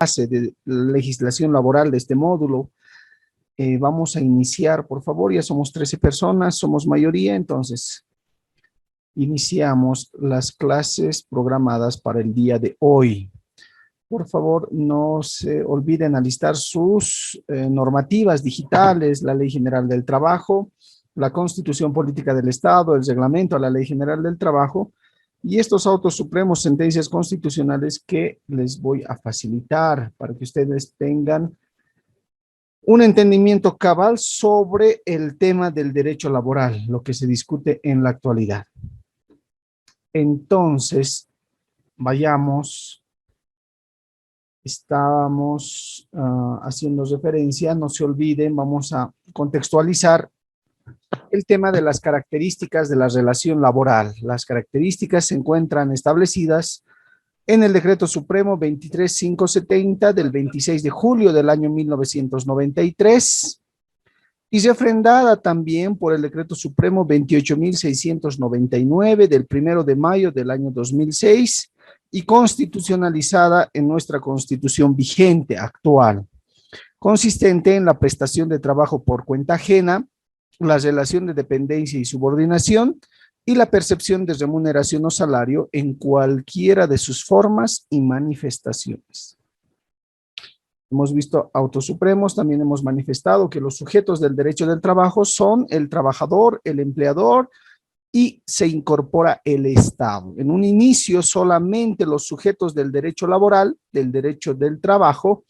clase de legislación laboral de este módulo. Vamos a iniciar, por favor, ya somos 13 personas, somos mayoría, entonces iniciamos las clases programadas para el día de hoy. Por favor, no se olviden alistar sus normativas digitales, la Ley General del Trabajo, la Constitución Política del Estado, el reglamento a la Ley General del Trabajo y estos autos supremos, sentencias constitucionales que les voy a facilitar para que ustedes tengan un entendimiento cabal sobre el tema del derecho laboral, lo que se discute en la actualidad. Entonces, vayamos. Estábamos haciendo referencia, no se olviden, vamos a contextualizar el tema de las características de la relación laboral. Las características se encuentran establecidas en el Decreto Supremo 23570 del 26 de julio del año 1993 y refrendada también por el Decreto Supremo 28699 del 1 de mayo del año 2006 y constitucionalizada en nuestra Constitución vigente actual, consistente en la prestación de trabajo por cuenta ajena, la relación de dependencia y subordinación y la percepción de remuneración o salario en cualquiera de sus formas y manifestaciones. Hemos visto autos supremos, también hemos manifestado que los sujetos del derecho del trabajo son el trabajador, el empleador y se incorpora el Estado. En un inicio solamente los sujetos del derecho laboral, del derecho del trabajo,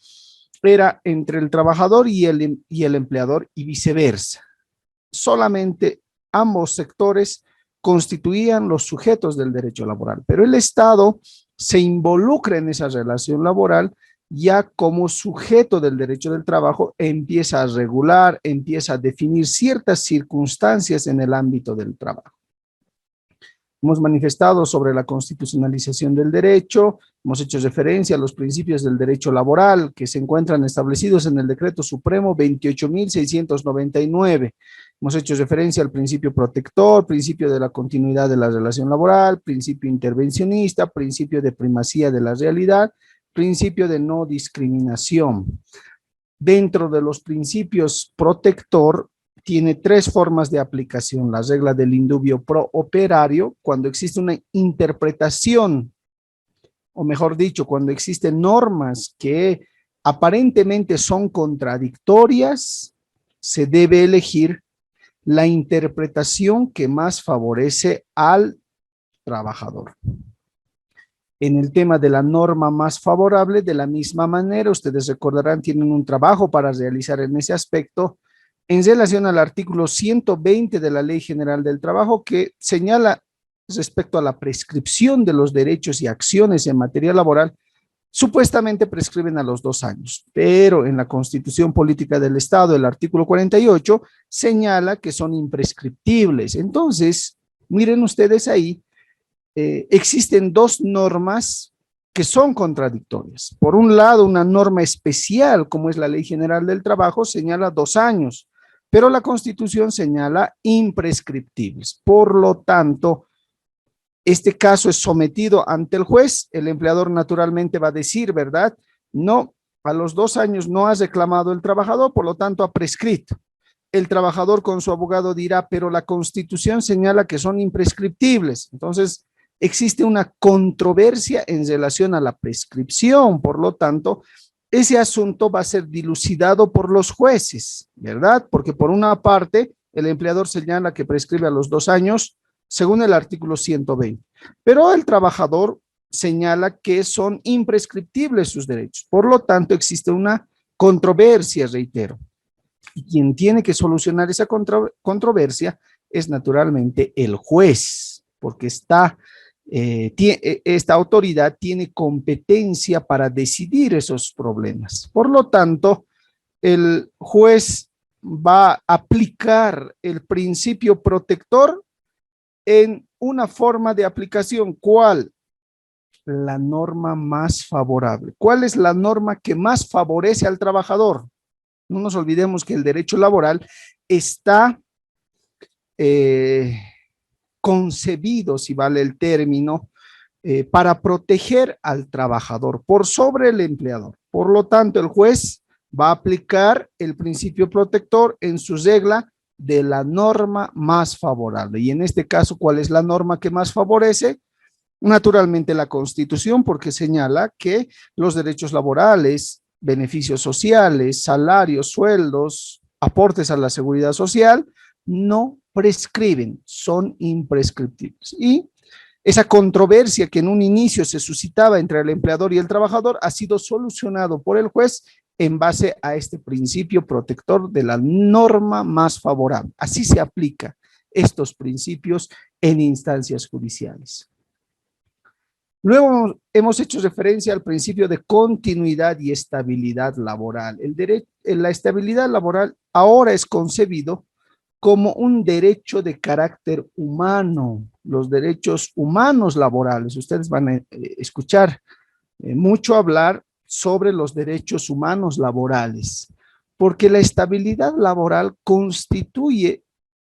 era entre el trabajador y el empleador y viceversa. Solamente ambos sectores constituían los sujetos del derecho laboral, pero el Estado se involucra en esa relación laboral ya como sujeto del derecho del trabajo, empieza a regular, empieza a definir ciertas circunstancias en el ámbito del trabajo. Hemos manifestado sobre la constitucionalización del derecho, hemos hecho referencia a los principios del derecho laboral que se encuentran establecidos en el Decreto Supremo 28699. Hemos hecho referencia al principio protector, principio de la continuidad de la relación laboral, principio intervencionista, principio de primacía de la realidad, principio de no discriminación. Dentro de los principios protector, tiene tres formas de aplicación. La regla del indubio pro operario, cuando existe una interpretación, o mejor dicho, cuando existen normas que aparentemente son contradictorias, se debe elegir la interpretación que más favorece al trabajador. En el tema de la norma más favorable, de la misma manera, ustedes recordarán, tienen un trabajo para realizar en ese aspecto, en relación al artículo 120 de la Ley General del Trabajo, que señala respecto a la prescripción de los derechos y acciones en materia laboral, supuestamente prescriben a los 2 años, pero en la Constitución Política del Estado, el artículo 48, señala que son imprescriptibles. Entonces, miren ustedes ahí, existen dos normas que son contradictorias. Por un lado, una norma especial, como es la Ley General del Trabajo, señala 2 años, pero la Constitución señala imprescriptibles. Por lo tanto, este caso es sometido ante el juez, el empleador naturalmente va a decir, ¿verdad? No, a los 2 años no ha reclamado el trabajador, por lo tanto ha prescrito. El trabajador con su abogado dirá, pero la Constitución señala que son imprescriptibles. Entonces, existe una controversia en relación a la prescripción, por lo tanto, ese asunto va a ser dilucidado por los jueces, ¿verdad? Porque por una parte, el empleador señala que prescribe a los 2 años, según el artículo 120, pero el trabajador señala que son imprescriptibles sus derechos. Por lo tanto, existe una controversia, reitero. Y quien tiene que solucionar esa controversia es naturalmente el juez, porque esta autoridad tiene competencia para decidir esos problemas. Por lo tanto, el juez va a aplicar el principio protector en una forma de aplicación. ¿Cuál? La norma más favorable. ¿Cuál es la norma que más favorece al trabajador? No nos olvidemos que el derecho laboral está concebido, si vale el término, para proteger al trabajador por sobre el empleador. Por lo tanto, el juez va a aplicar el principio protector en su regla de la norma más favorable. Y en este caso, ¿cuál es la norma que más favorece? Naturalmente la Constitución, porque señala que los derechos laborales, beneficios sociales, salarios, sueldos, aportes a la seguridad social, no prescriben, son imprescriptibles. Y esa controversia que en un inicio se suscitaba entre el empleador y el trabajador ha sido solucionado por el juez en base a este principio protector de la norma más favorable. Así se aplica estos principios en instancias judiciales. Luego hemos hecho referencia al principio de continuidad y estabilidad laboral. La estabilidad laboral ahora es concebido como un derecho de carácter humano, los derechos humanos laborales. Ustedes van a escuchar mucho hablar sobre los derechos humanos laborales, porque la estabilidad laboral constituye,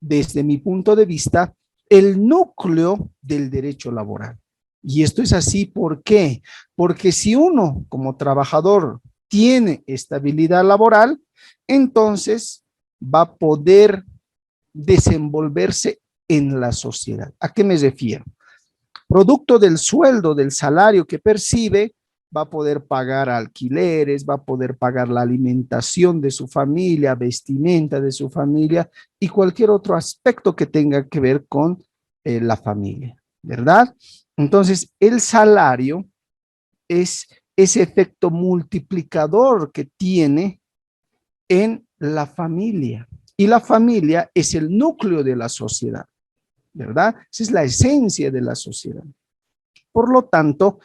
desde mi punto de vista, el núcleo del derecho laboral. Y esto es así, ¿por qué? Porque si uno como trabajador tiene estabilidad laboral, entonces va a poder desenvolverse en la sociedad. ¿A qué me refiero? Producto del sueldo, del salario que percibe, va a poder pagar alquileres, va a poder pagar la alimentación de su familia, vestimenta de su familia y cualquier otro aspecto que tenga que ver con la familia, ¿verdad? Entonces, el salario es ese efecto multiplicador que tiene en la familia. Y la familia es el núcleo de la sociedad, ¿verdad? Esa es la esencia de la sociedad. Por lo tanto,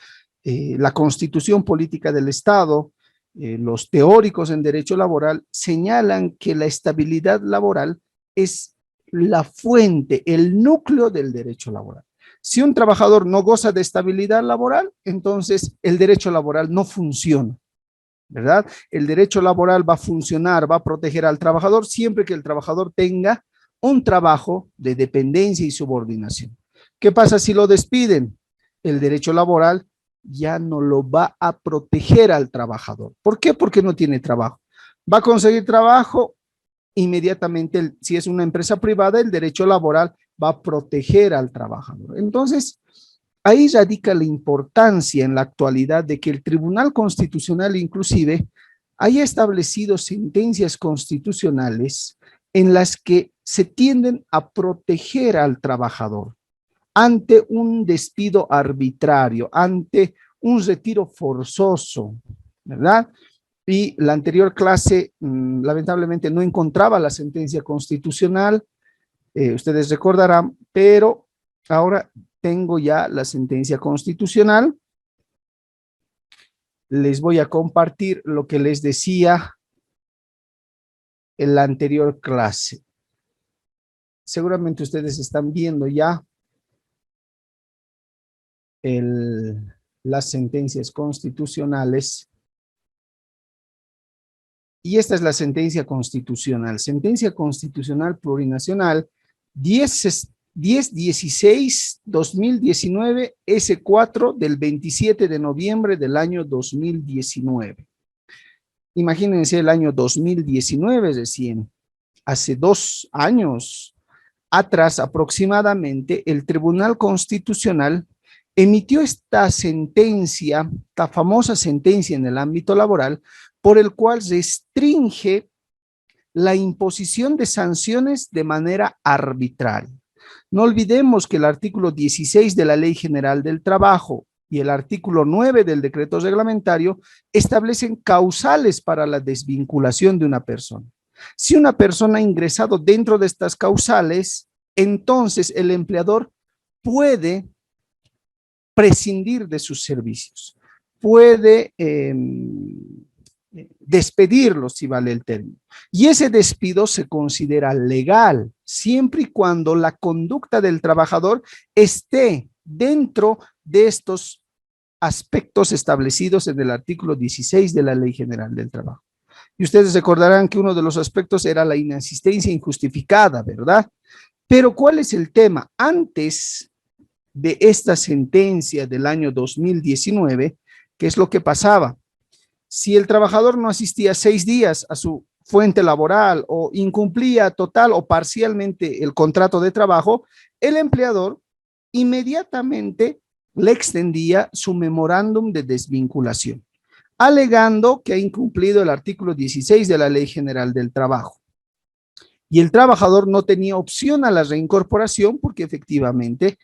la Constitución Política del Estado, los teóricos en derecho laboral señalan que la estabilidad laboral es la fuente, el núcleo del derecho laboral. Si un trabajador no goza de estabilidad laboral, entonces el derecho laboral no funciona, ¿verdad? El derecho laboral va a funcionar, va a proteger al trabajador siempre que el trabajador tenga un trabajo de dependencia y subordinación. ¿Qué pasa si lo despiden? El derecho laboral ya no lo va a proteger al trabajador. ¿Por qué? Porque no tiene trabajo. Va a conseguir trabajo inmediatamente, si es una empresa privada, el derecho laboral va a proteger al trabajador. Entonces, ahí radica la importancia en la actualidad de que el Tribunal Constitucional inclusive haya establecido sentencias constitucionales en las que se tienden a proteger al trabajador ante un despido arbitrario, ante un retiro forzoso, ¿verdad? Y la anterior clase, lamentablemente, no encontraba la sentencia constitucional, ustedes recordarán, pero ahora tengo ya la sentencia constitucional. Les voy a compartir lo que les decía en la anterior clase. Seguramente ustedes están viendo ya las sentencias constitucionales. Y esta es la sentencia constitucional plurinacional 1016-2019 S4 del 27 de noviembre del año 2019. Imagínense el año 2019 recién, hace 2 años atrás aproximadamente, el Tribunal Constitucional emitió esta sentencia, esta famosa sentencia en el ámbito laboral, por el cual restringe la imposición de sanciones de manera arbitraria. No olvidemos que el artículo 16 de la Ley General del Trabajo y el artículo 9 del decreto reglamentario establecen causales para la desvinculación de una persona. Si una persona ha ingresado dentro de estas causales, entonces el empleador puede prescindir de sus servicios, puede despedirlos, si vale el término. Y ese despido se considera legal, siempre y cuando la conducta del trabajador esté dentro de estos aspectos establecidos en el artículo 16 de la Ley General del Trabajo. Y ustedes recordarán que uno de los aspectos era la inasistencia injustificada, ¿verdad? Pero ¿cuál es el tema? Antes de esta sentencia del año 2019, ¿qué es lo que pasaba? Si el trabajador no asistía 6 días a su fuente laboral o incumplía total o parcialmente el contrato de trabajo, el empleador inmediatamente le extendía su memorándum de desvinculación, alegando que ha incumplido el artículo 16 de la Ley General del Trabajo. Y el trabajador no tenía opción a la reincorporación porque efectivamente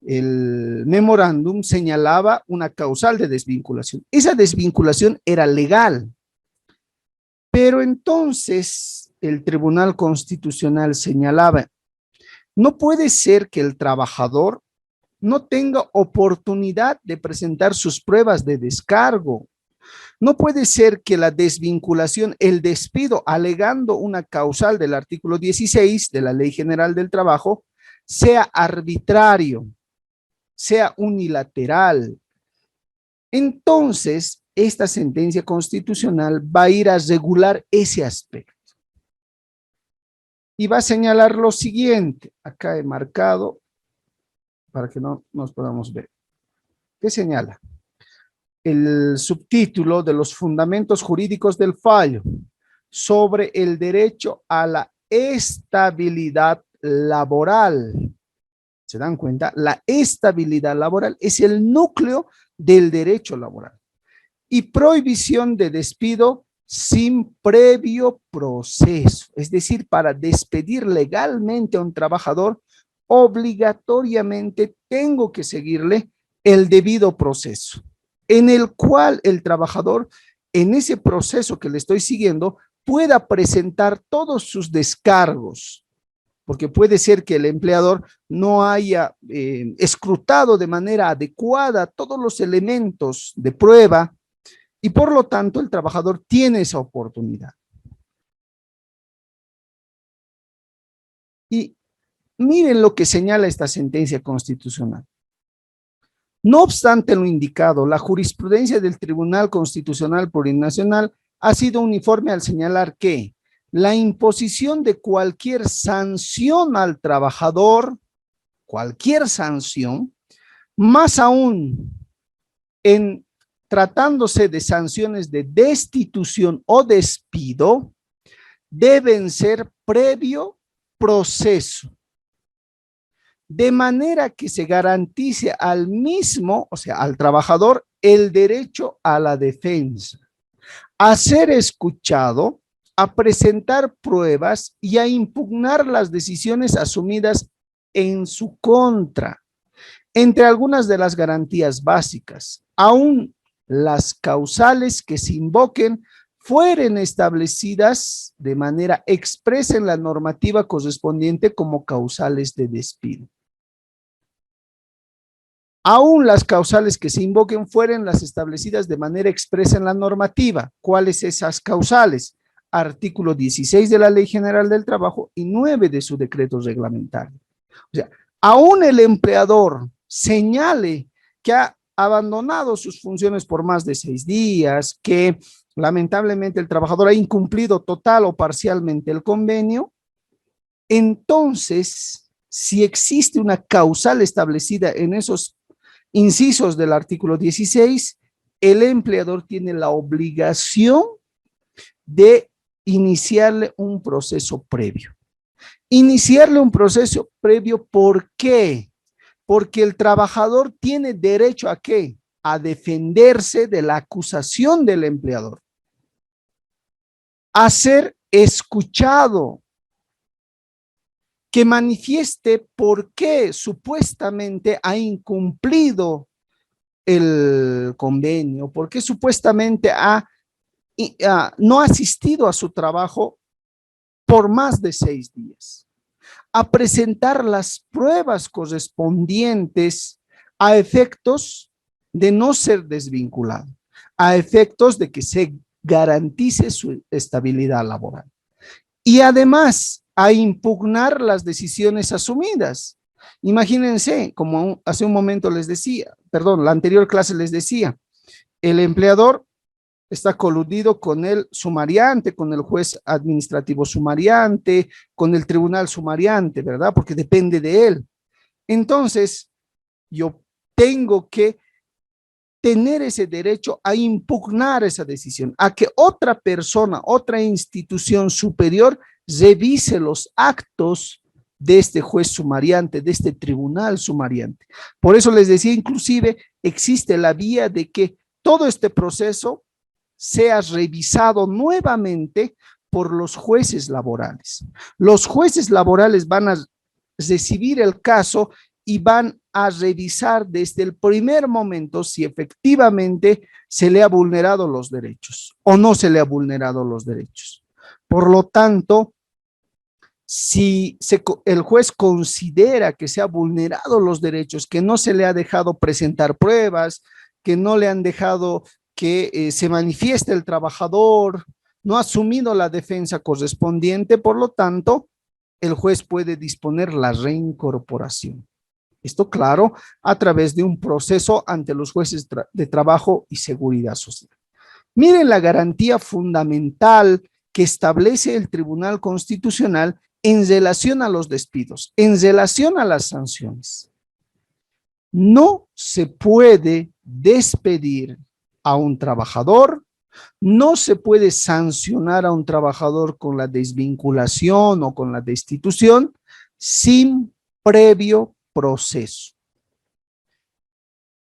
el memorándum señalaba una causal de desvinculación. Esa desvinculación era legal, pero entonces el Tribunal Constitucional señalaba, no puede ser que el trabajador no tenga oportunidad de presentar sus pruebas de descargo. No puede ser que la desvinculación, el despido, alegando una causal del artículo 16 de la Ley General del Trabajo, sea arbitrario, sea unilateral. Entonces, esta sentencia constitucional va a ir a regular ese aspecto. Y va a señalar lo siguiente, acá he marcado, para que no nos podamos ver. ¿Qué señala? El subtítulo de los fundamentos jurídicos del fallo sobre el derecho a la estabilidad laboral. ¿Se dan cuenta? La estabilidad laboral es el núcleo del derecho laboral. Y prohibición de despido sin previo proceso. Es decir, para despedir legalmente a un trabajador, obligatoriamente tengo que seguirle el debido proceso, en el cual el trabajador, en ese proceso que le estoy siguiendo, pueda presentar todos sus descargos, porque puede ser que el empleador no haya escrutado de manera adecuada todos los elementos de prueba y por lo tanto el trabajador tiene esa oportunidad. Y miren lo que señala esta sentencia constitucional. No obstante lo indicado, la jurisprudencia del Tribunal Constitucional Plurinacional ha sido uniforme al señalar que la imposición de cualquier sanción al trabajador, cualquier sanción, más aún en tratándose de sanciones de destitución o despido, deben ser previo proceso, de manera que se garantice al mismo, o sea, al trabajador, el derecho a la defensa, a ser escuchado, a presentar pruebas y a impugnar las decisiones asumidas en su contra. Entre algunas de las garantías básicas, aún las causales que se invoquen fueren establecidas de manera expresa en la normativa correspondiente como causales de despido. Aún las causales que se invoquen fueren las establecidas de manera expresa en la normativa. ¿Cuáles esas causales? Artículo 16 de la Ley General del Trabajo y 9 de su decreto reglamentario. O sea, aún el empleador señale que ha abandonado sus funciones por más de 6 días, que lamentablemente el trabajador ha incumplido total o parcialmente el convenio, entonces, si existe una causal establecida en esos incisos del artículo 16, el empleador tiene la obligación de iniciarle un proceso previo. Iniciarle un proceso previo, ¿por qué? Porque el trabajador tiene derecho ¿a qué? A defenderse de la acusación del empleador, a ser escuchado, que manifieste por qué supuestamente ha incumplido el convenio, por qué supuestamente no ha asistido a su trabajo por más de 6 días, a presentar las pruebas correspondientes a efectos de no ser desvinculado, a efectos de que se garantice su estabilidad laboral. Y además, a impugnar las decisiones asumidas. Imagínense, como hace un momento les decía, perdón, la anterior clase les decía, el empleador está coludido con el sumariante, con el juez administrativo sumariante, con el tribunal sumariante, ¿verdad? Porque depende de él. Entonces, yo tengo que tener ese derecho a impugnar esa decisión, a que otra persona, otra institución superior revise los actos de este juez sumariante, de este tribunal sumariante. Por eso les decía, inclusive existe la vía de que todo este proceso sea revisado nuevamente por los jueces laborales. Los jueces laborales van a recibir el caso y van a revisar desde el primer momento si efectivamente se le ha vulnerado los derechos o no se le ha vulnerado los derechos. Por lo tanto, si el juez considera que se ha vulnerado los derechos, que no se le ha dejado presentar pruebas, que no le han dejado que se manifieste el trabajador, no ha asumido la defensa correspondiente, por lo tanto, el juez puede disponer la reincorporación. Esto, claro, a través de un proceso ante los jueces de trabajo y seguridad social. Miren la garantía fundamental que establece el Tribunal Constitucional en relación a los despidos, en relación a las sanciones. No se puede despedir a un trabajador, no se puede sancionar a un trabajador con la desvinculación o con la destitución sin previo proceso.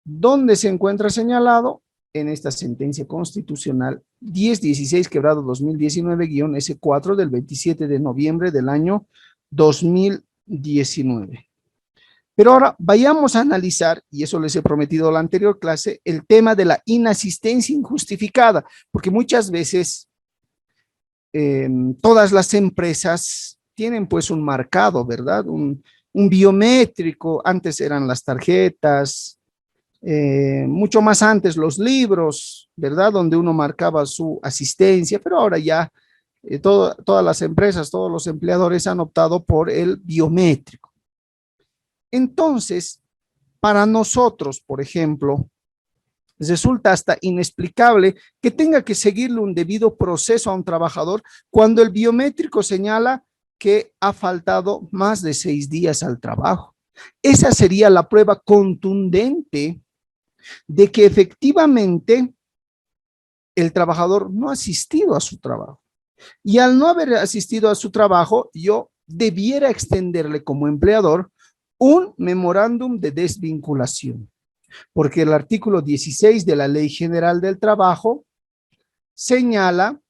¿Dónde se encuentra señalado? En esta sentencia constitucional 1016/2019-S4 del 27 de noviembre del año 2019. Pero ahora vayamos a analizar, y eso les he prometido en la anterior clase, el tema de la inasistencia injustificada, porque muchas veces todas las empresas tienen pues un marcado, ¿verdad? Un biométrico, antes eran las tarjetas, mucho más antes los libros, ¿verdad? Donde uno marcaba su asistencia, pero ahora ya todas las empresas, todos los empleadores han optado por el biométrico. Entonces, para nosotros, por ejemplo, resulta hasta inexplicable que tenga que seguirle un debido proceso a un trabajador cuando el biométrico señala que ha faltado más de 6 días al trabajo. Esa sería la prueba contundente de que efectivamente el trabajador no ha asistido a su trabajo. Y al no haber asistido a su trabajo, yo debiera extenderle como empleador un memorándum de desvinculación, porque el artículo 16 de la Ley General del Trabajo señala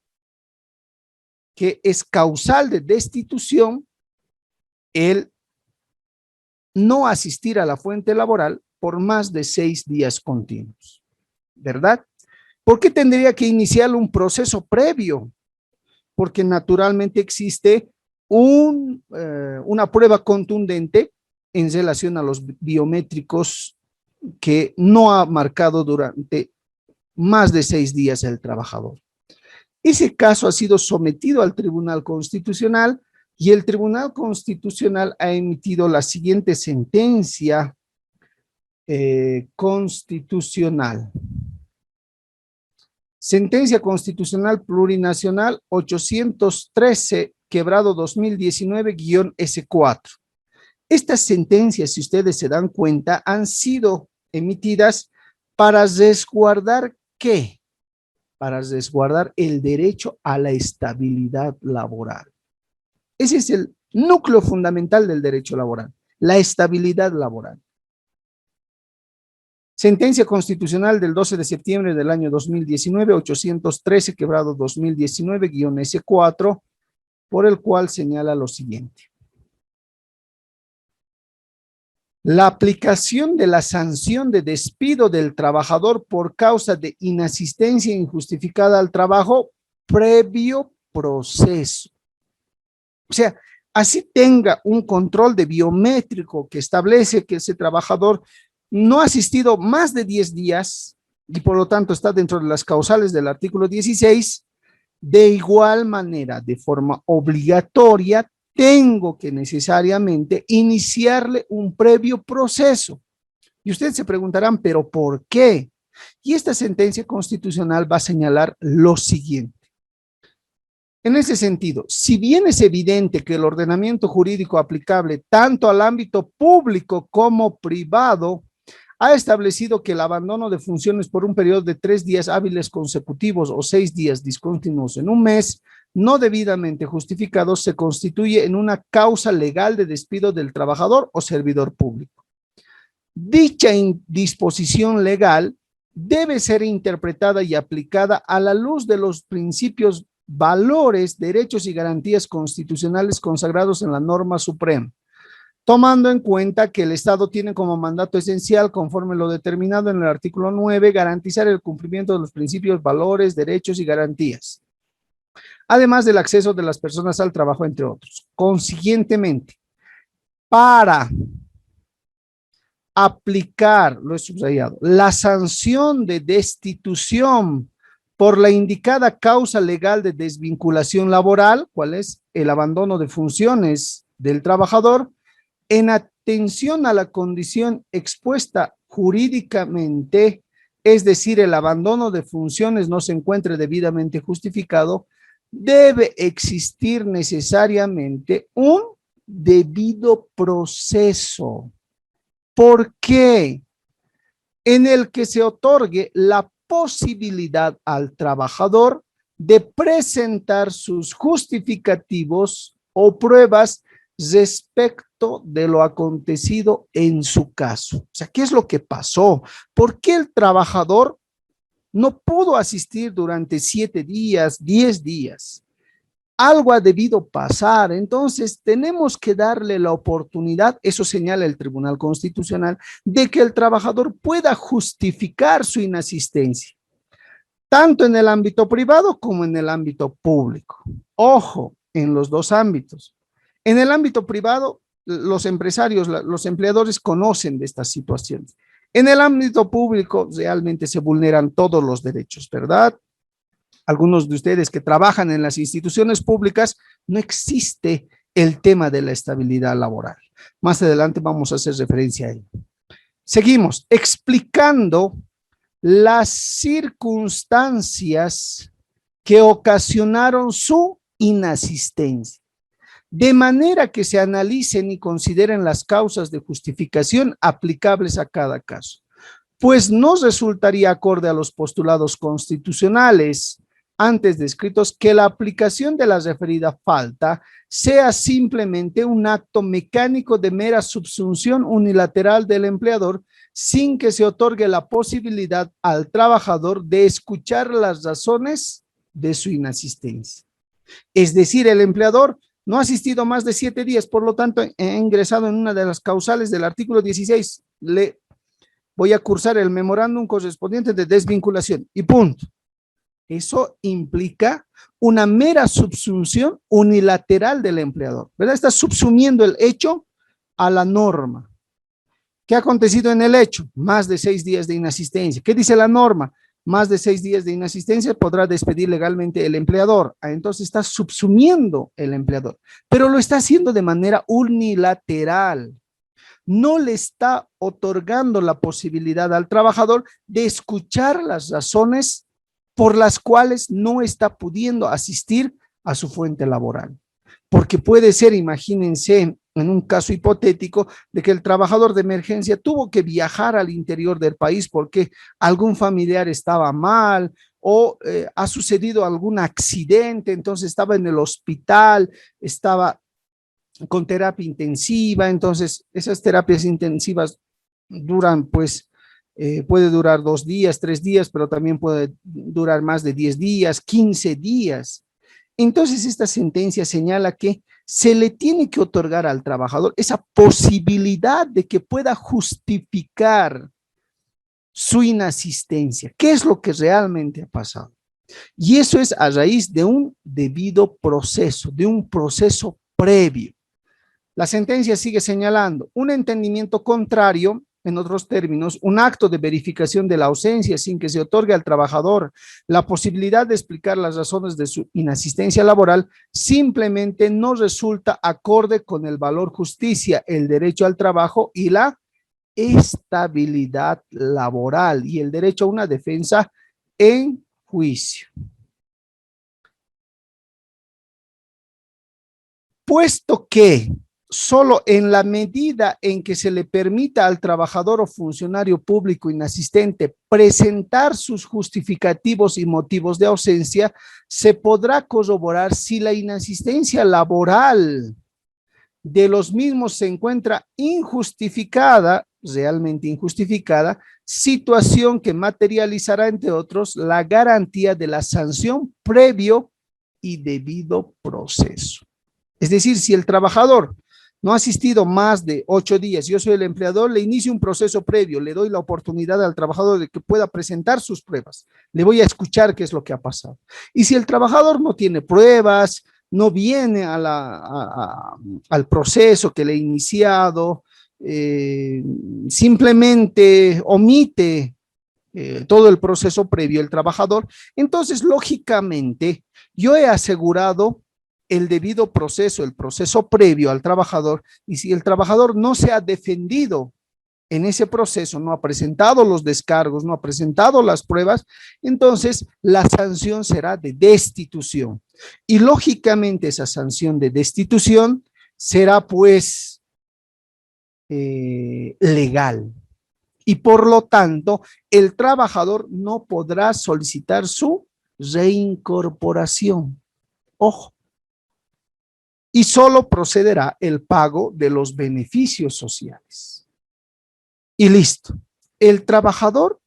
que es causal de destitución el no asistir a la fuente laboral por más de 6 días continuos, ¿verdad? ¿Por qué tendría que iniciar un proceso previo? Porque naturalmente existe una prueba contundente en relación a los biométricos que no ha marcado durante más de 6 días el trabajador. Ese caso ha sido sometido al Tribunal Constitucional y el Tribunal Constitucional ha emitido la siguiente sentencia constitucional. Sentencia Constitucional Plurinacional 813/2019-S4. Estas sentencias, si ustedes se dan cuenta, han sido emitidas para resguardar ¿qué? Para resguardar el derecho a la estabilidad laboral. Ese es el núcleo fundamental del derecho laboral, la estabilidad laboral. Sentencia Constitucional del 12 de septiembre del año 2019, 813/2019-S4, por el cual señala lo siguiente. La aplicación de la sanción de despido del trabajador por causa de inasistencia injustificada al trabajo previo proceso. O sea, así tenga un control de biométrico que establece que ese trabajador no ha asistido más de 10 días y por lo tanto está dentro de las causales del artículo 16, de igual manera, de forma obligatoria, tengo que necesariamente iniciarle un previo proceso. Y ustedes se preguntarán, ¿pero por qué? Y esta sentencia constitucional va a señalar lo siguiente. En ese sentido, si bien es evidente que el ordenamiento jurídico aplicable tanto al ámbito público como privado ha establecido que el abandono de funciones por un periodo de 3 días hábiles consecutivos o 6 días discontinuos en un mes, no debidamente justificados, se constituye en una causa legal de despido del trabajador o servidor público. Dicha disposición legal debe ser interpretada y aplicada a la luz de los principios, valores, derechos y garantías constitucionales consagrados en la norma suprema, tomando en cuenta que el Estado tiene como mandato esencial, conforme lo determinado en el artículo 9, garantizar el cumplimiento de los principios, valores, derechos y garantías, además del acceso de las personas al trabajo, entre otros. Consiguientemente, para aplicar, lo he subrayado, la sanción de destitución por la indicada causa legal de desvinculación laboral, ¿cuál es? El abandono de funciones del trabajador, en atención a la condición expuesta jurídicamente, es decir, el abandono de funciones no se encuentre debidamente justificado, debe existir necesariamente un debido proceso. ¿Por qué? En el que se otorgue la posibilidad al trabajador de presentar sus justificativos o pruebas respecto de lo acontecido en su caso. O sea, ¿qué es lo que pasó? ¿Por qué el trabajador no pudo asistir durante 7 días, 10 días? Algo ha debido pasar, entonces tenemos que darle la oportunidad, eso señala el Tribunal Constitucional, de que el trabajador pueda justificar su inasistencia, tanto en el ámbito privado como en el ámbito público. Ojo, en los dos ámbitos. En el ámbito privado, los empresarios, los empleadores conocen de estas situaciones. En el ámbito público, realmente se vulneran todos los derechos, ¿verdad? Algunos de ustedes que trabajan en las instituciones públicas, no existe el tema de la estabilidad laboral. Más adelante vamos a hacer referencia a ello. Seguimos explicando las circunstancias que ocasionaron su inasistencia, de manera que se analicen y consideren las causas de justificación aplicables a cada caso, pues no resultaría acorde a los postulados constitucionales antes descritos que la aplicación de la referida falta sea simplemente un acto mecánico de mera subsunción unilateral del empleador sin que se otorgue la posibilidad al trabajador de escuchar las razones de su inasistencia. Es decir, el empleador no ha asistido más de 7 días, por lo tanto, ha ingresado en una de las causales del artículo 16. Le voy a cursar el memorándum correspondiente de desvinculación y punto. Eso implica una mera subsunción unilateral del empleador, ¿verdad? Está subsumiendo el hecho a la norma. ¿Qué ha acontecido en el hecho? Más de 6 días de inasistencia. ¿Qué dice la norma? Más de 6 días de inasistencia podrá despedir legalmente el empleador. Entonces está subsumiendo el empleador, pero lo está haciendo de manera unilateral. No le está otorgando la posibilidad al trabajador de escuchar las razones por las cuales no está pudiendo asistir a su fuente laboral. Porque puede ser, imagínense, en un caso hipotético, de que el trabajador de emergencia tuvo que viajar al interior del país porque algún familiar estaba mal o ha sucedido algún accidente, entonces estaba en el hospital, estaba con terapia intensiva, entonces esas terapias intensivas duran pues puede durar 2 días, 3 días, pero también puede durar más de 10 días, 15 días. Entonces, esta sentencia señala que se le tiene que otorgar al trabajador esa posibilidad de que pueda justificar su inasistencia. ¿Qué es lo que realmente ha pasado? Y eso es a raíz de un debido proceso, de un proceso previo. La sentencia sigue señalando un entendimiento contrario, en otros términos, un acto de verificación de la ausencia sin que se otorgue al trabajador la posibilidad de explicar las razones de su inasistencia laboral, simplemente no resulta acorde con el valor justicia, el derecho al trabajo y la estabilidad laboral y el derecho a una defensa en juicio. Puesto que solo en la medida en que se le permita al trabajador o funcionario público inasistente presentar sus justificativos y motivos de ausencia, se podrá corroborar si la inasistencia laboral de los mismos se encuentra injustificada, realmente injustificada, situación que materializará, entre otros, la garantía de la sanción previo y debido proceso. Es decir, si el trabajador no ha asistido más de 8 días, yo soy el empleador, le inicio un proceso previo, le doy la oportunidad al trabajador de que pueda presentar sus pruebas, le voy a escuchar qué es lo que ha pasado. Y si el trabajador no tiene pruebas, no viene al proceso que le he iniciado, simplemente omite todo el proceso previo el trabajador, entonces lógicamente yo he asegurado el debido proceso, el proceso previo al trabajador, y si el trabajador no se ha defendido en ese proceso, no ha presentado los descargos, no ha presentado las pruebas, entonces la sanción será de destitución. Y lógicamente esa sanción de destitución será pues legal. Y por lo tanto, el trabajador no podrá solicitar su reincorporación. Ojo. Y solo procederá el pago de los beneficios sociales. Y listo. El trabajador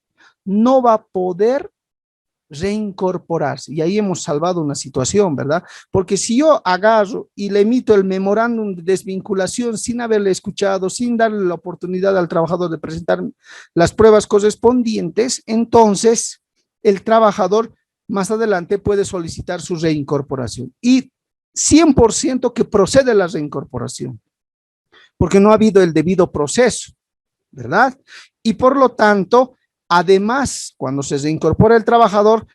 no va a poder reincorporarse. Y ahí hemos salvado una situación, ¿verdad? Porque si yo agarro y le emito el memorándum de desvinculación sin haberle escuchado, sin darle la oportunidad al trabajador de presentar las pruebas correspondientes, entonces el trabajador más adelante puede solicitar su reincorporación. Y 100% que procede la reincorporación, porque no ha habido el debido proceso, ¿verdad? Y por lo tanto, además, cuando se reincorpora el trabajador,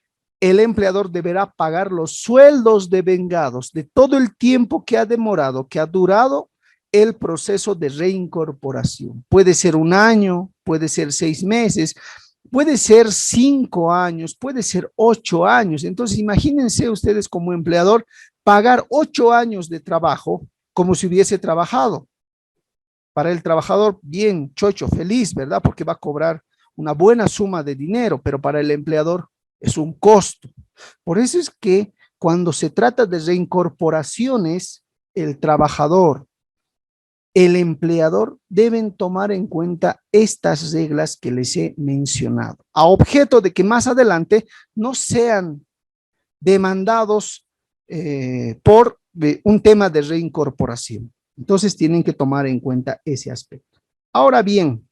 el empleador deberá pagar los sueldos devengados de todo el tiempo que ha demorado, que ha durado el proceso de reincorporación. Puede ser un año, puede ser 6 meses, puede ser 5 años, puede ser 8 años. Entonces, imagínense ustedes como empleador pagar 8 años de trabajo como si hubiese trabajado. Para el trabajador, bien, chocho, feliz, ¿verdad? Porque va a cobrar una buena suma de dinero, pero para el empleador es un costo. Por eso es que cuando se trata de reincorporaciones, el trabajador, el empleador deben tomar en cuenta estas reglas que les he mencionado, a objeto de que más adelante no sean demandados por un tema de reincorporación. Entonces tienen que tomar en cuenta ese aspecto. Ahora bien,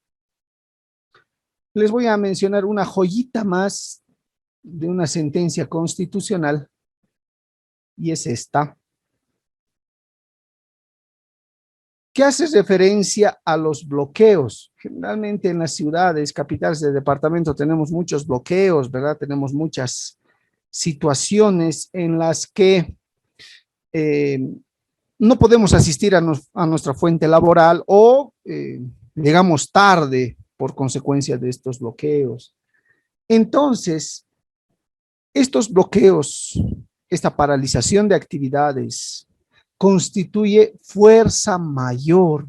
les voy a mencionar una joyita más de una sentencia constitucional y es esta, que hace referencia a los bloqueos. Generalmente en las ciudades, capitales de departamento tenemos muchos bloqueos, ¿verdad? Tenemos muchas situaciones en las que no podemos asistir a nuestra fuente laboral o llegamos tarde por consecuencia de estos bloqueos. Entonces, estos bloqueos, esta paralización de actividades, constituye fuerza mayor.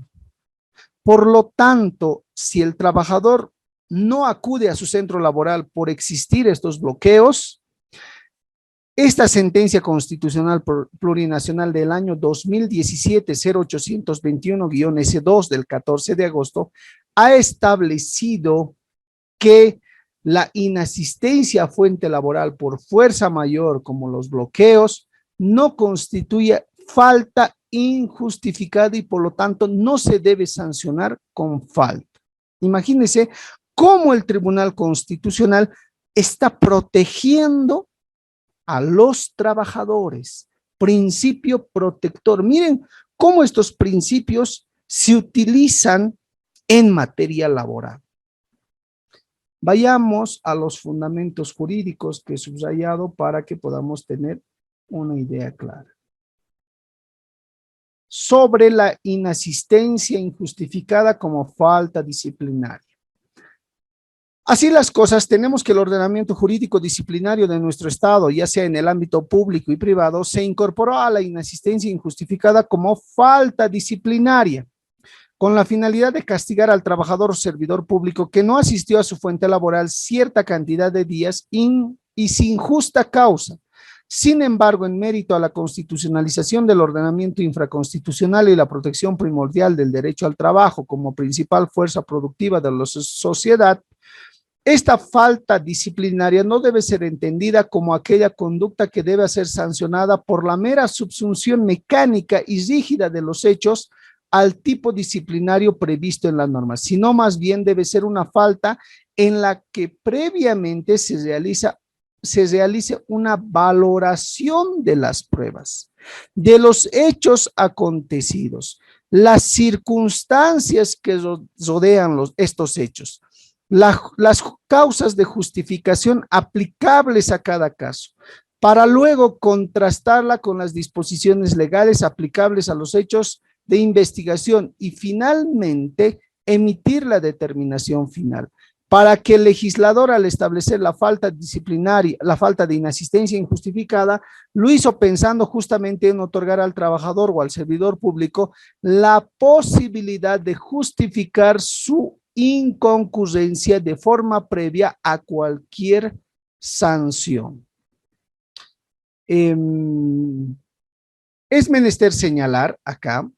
Por lo tanto, si el trabajador no acude a su centro laboral por existir estos bloqueos, esta sentencia constitucional plurinacional del año 2017-0821-S2 del 14 de agosto ha establecido que la inasistencia a fuente laboral por fuerza mayor, como los bloqueos, no constituye falta injustificada y por lo tanto no se debe sancionar con falta. Imagínense cómo el Tribunal Constitucional está protegiendo a los trabajadores. Principio protector. Miren cómo estos principios se utilizan en materia laboral. Vayamos a los fundamentos jurídicos que he subrayado para que podamos tener una idea clara. Sobre la inasistencia injustificada como falta disciplinaria. Así las cosas, tenemos que el ordenamiento jurídico disciplinario de nuestro Estado, ya sea en el ámbito público y privado, se incorporó a la inasistencia injustificada como falta disciplinaria, con la finalidad de castigar al trabajador o servidor público que no asistió a su fuente laboral cierta cantidad de días y sin justa causa. Sin embargo, en mérito a la constitucionalización del ordenamiento infraconstitucional y la protección primordial del derecho al trabajo como principal fuerza productiva de la sociedad, esta falta disciplinaria no debe ser entendida como aquella conducta que debe ser sancionada por la mera subsunción mecánica y rígida de los hechos al tipo disciplinario previsto en las normas, sino más bien debe ser una falta en la que previamente se realice una valoración de las pruebas, de los hechos acontecidos, las circunstancias que rodean estos hechos, las causas de justificación aplicables a cada caso, para luego contrastarla con las disposiciones legales aplicables a los hechos de investigación y finalmente emitir la determinación final. Para que el legislador, al establecer la falta disciplinaria, la falta de inasistencia injustificada, lo hizo pensando justamente en otorgar al trabajador o al servidor público la posibilidad de justificar su inconcurrencia de forma previa a cualquier sanción. Es menester señalar acá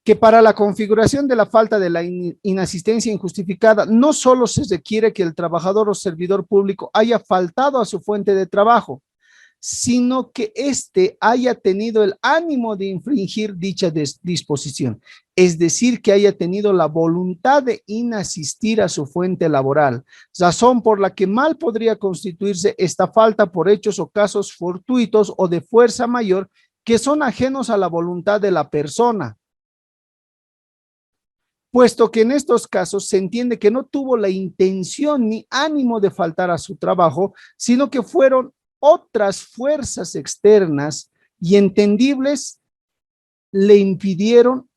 que para la configuración de la falta de la inasistencia injustificada, no solo se requiere que el trabajador o servidor público haya faltado a su fuente de trabajo, sino que éste haya tenido el ánimo de infringir dicha disposición, es decir, que haya tenido la voluntad de inasistir a su fuente laboral, razón por la que mal podría constituirse esta falta por hechos o casos fortuitos o de fuerza mayor que son ajenos a la voluntad de la persona, puesto que en estos casos se entiende que no tuvo la intención ni ánimo de faltar a su trabajo, sino que fueron otras fuerzas externas y entendibles le impidieron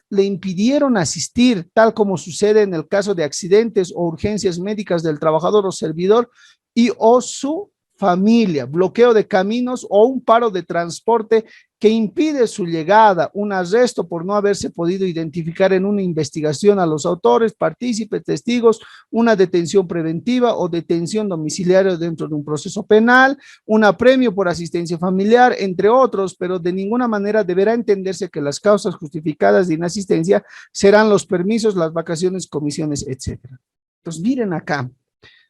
le impidieron asistir, tal como sucede en el caso de accidentes o urgencias médicas del trabajador o servidor y o su familia, bloqueo de caminos o un paro de transporte que impide su llegada, un arresto por no haberse podido identificar en una investigación a los autores, partícipes, testigos, una detención preventiva o detención domiciliaria dentro de un proceso penal, un apremio por asistencia familiar, entre otros, pero de ninguna manera deberá entenderse que las causas justificadas de inasistencia serán los permisos, las vacaciones, comisiones, etcétera. Entonces, miren acá,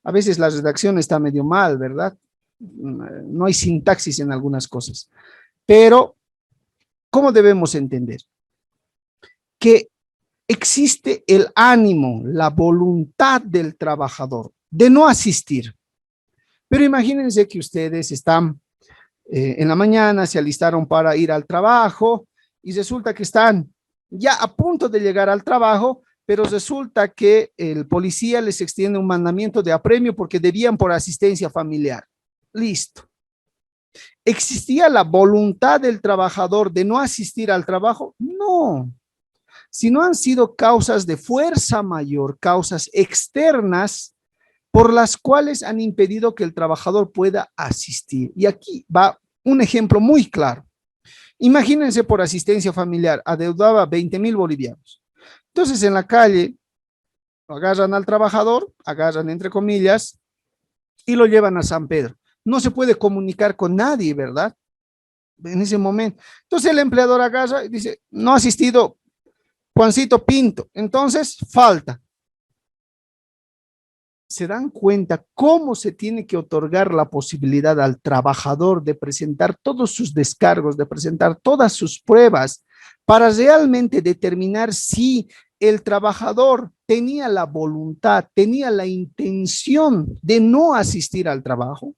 a veces la redacción está medio mal, ¿verdad? No hay sintaxis en algunas cosas, pero ¿cómo debemos entender? Que existe el ánimo, la voluntad del trabajador de no asistir. Pero imagínense que ustedes están en la mañana, se alistaron para ir al trabajo y resulta que están ya a punto de llegar al trabajo, pero resulta que el policía les extiende un mandamiento de apremio porque debían por asistencia familiar. Listo. ¿Existía la voluntad del trabajador de no asistir al trabajo? No. Si no han sido causas de fuerza mayor, causas externas, por las cuales han impedido que el trabajador pueda asistir. Y aquí va un ejemplo muy claro. Imagínense por asistencia familiar, adeudaba 20,000 bolivianos. Entonces en la calle agarran al trabajador, agarran entre comillas, y lo llevan a San Pedro. No se puede comunicar con nadie, ¿verdad? En ese momento. Entonces el empleador agarra y dice, no ha asistido Juancito Pinto, entonces falta. ¿Se dan cuenta cómo se tiene que otorgar la posibilidad al trabajador de presentar todos sus descargos, de presentar todas sus pruebas para realmente determinar si el trabajador tenía la voluntad, tenía la intención de no asistir al trabajo?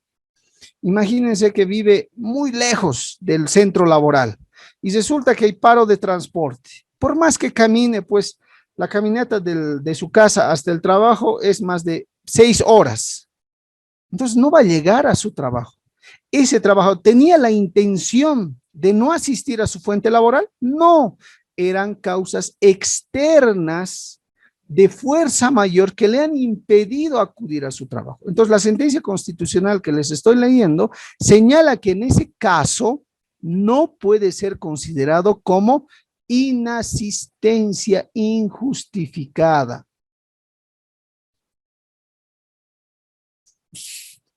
Imagínense que vive muy lejos del centro laboral y resulta que hay paro de transporte. Por más que camine, pues la caminata de su casa hasta el trabajo es más de 6 horas. Entonces no va a llegar a su trabajo. ¿Ese trabajo tenía la intención de no asistir a su fuente laboral? No. eran causas externas de fuerza mayor que le han impedido acudir a su trabajo. Entonces, la sentencia constitucional que les estoy leyendo señala que en ese caso no puede ser considerado como inasistencia injustificada.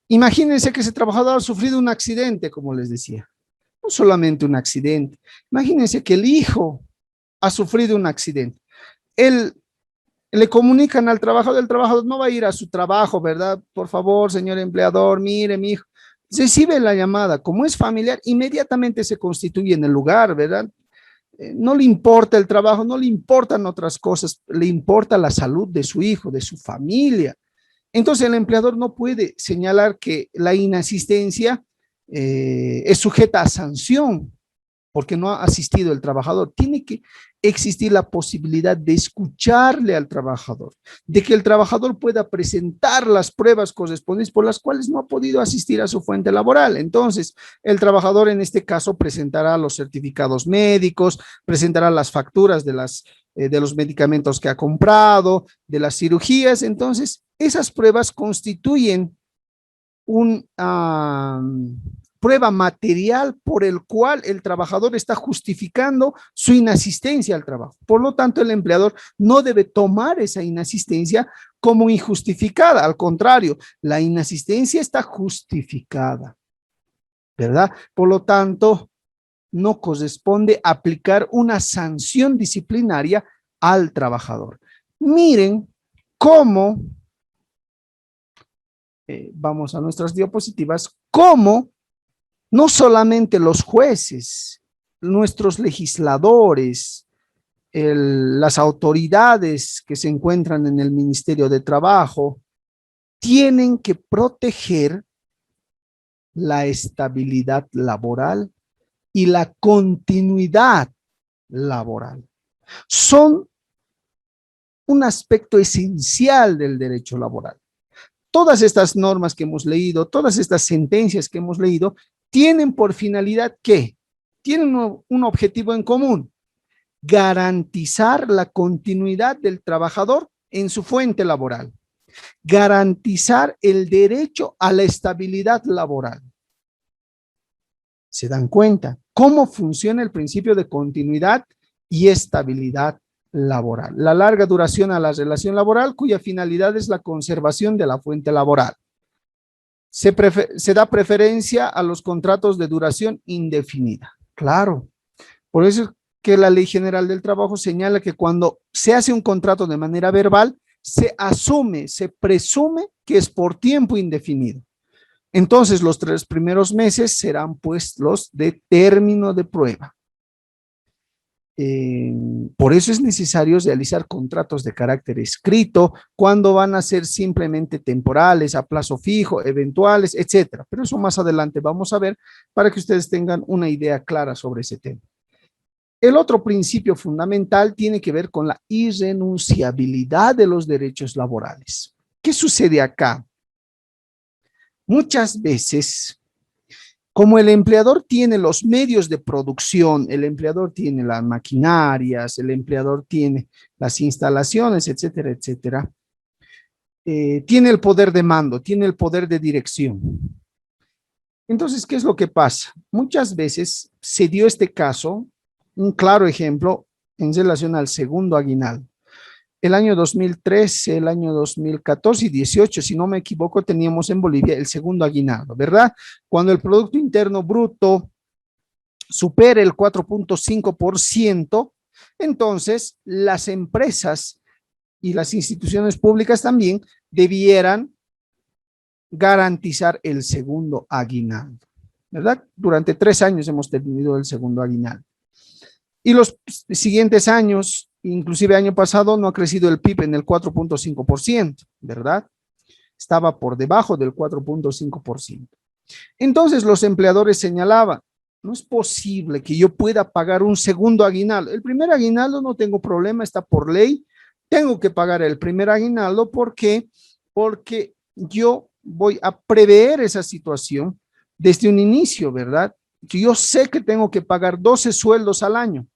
Imagínense que ese trabajador ha sufrido un accidente, como les decía. No solamente un accidente. Imagínense que el hijo ha sufrido un accidente. Él le comunican al trabajador, el trabajador no va a ir a su trabajo, ¿verdad? Por favor, señor empleador, mire, mi hijo. Recibe la llamada, como es familiar, inmediatamente se constituye en el lugar, ¿verdad? No le importa el trabajo, no le importan otras cosas, le importa la salud de su hijo, de su familia. Entonces el empleador no puede señalar que la inasistencia es sujeta a sanción porque no ha asistido el trabajador. Tiene que existir la posibilidad de escucharle al trabajador, de que el trabajador pueda presentar las pruebas correspondientes por las cuales no ha podido asistir a su fuente laboral. Entonces, el trabajador en este caso presentará los certificados médicos, presentará las facturas de los medicamentos que ha comprado, de las cirugías. Entonces, esas pruebas constituyen una prueba material por el cual el trabajador está justificando su inasistencia al trabajo. Por lo tanto, el empleador no debe tomar esa inasistencia como injustificada. Al contrario, la inasistencia está justificada, ¿verdad? Por lo tanto, no corresponde aplicar una sanción disciplinaria al trabajador. Miren cómo, vamos a nuestras diapositivas, cómo no solamente los jueces, nuestros legisladores, las autoridades que se encuentran en el Ministerio de Trabajo, tienen que proteger la estabilidad laboral y la continuidad laboral. Son un aspecto esencial del derecho laboral. Todas estas normas que hemos leído, todas estas sentencias que hemos leído, tienen por finalidad que tienen un objetivo en común: garantizar la continuidad del trabajador en su fuente laboral, garantizar el derecho a la estabilidad laboral. ¿Se dan cuenta cómo funciona el principio de continuidad y estabilidad laboral? La larga duración a la relación laboral, cuya finalidad es la conservación de la fuente laboral. Se da preferencia a los contratos de duración indefinida. Claro, por eso es que la Ley General del Trabajo señala que cuando se hace un contrato de manera verbal, se asume, se presume que es por tiempo indefinido. Entonces, los 3 primeros meses serán pues los de término de prueba. Por eso es necesario realizar contratos de carácter escrito cuando van a ser simplemente temporales, a plazo fijo, eventuales, etcétera. Pero eso más adelante vamos a ver para que ustedes tengan una idea clara sobre ese tema. El otro principio fundamental tiene que ver con la irrenunciabilidad de los derechos laborales. ¿Qué sucede acá? Muchas veces, como el empleador tiene los medios de producción, el empleador tiene las maquinarias, el empleador tiene las instalaciones, etcétera, etcétera, tiene el poder de mando, tiene el poder de dirección. Entonces, ¿qué es lo que pasa? Muchas veces se dio este caso, un claro ejemplo, en relación al segundo aguinaldo. El año 2013, el año 2014 y 18, si no me equivoco, teníamos en Bolivia el segundo aguinaldo, ¿verdad? Cuando el Producto Interno Bruto supere el 4.5%, entonces las empresas y las instituciones públicas también debieran garantizar el segundo aguinaldo, ¿verdad? Durante 3 años hemos tenido el segundo aguinaldo. Y los siguientes años, inclusive año pasado, no ha crecido el PIB en el 4.5%, ¿verdad? Estaba por debajo del 4.5%. Entonces los empleadores señalaban, no es posible que yo pueda pagar un segundo aguinaldo. El primer aguinaldo no tengo problema, está por ley. Tengo que pagar el primer aguinaldo. ¿Por qué? Porque yo voy a prever esa situación desde un inicio, ¿verdad? Yo sé que tengo que pagar 12 sueldos al año.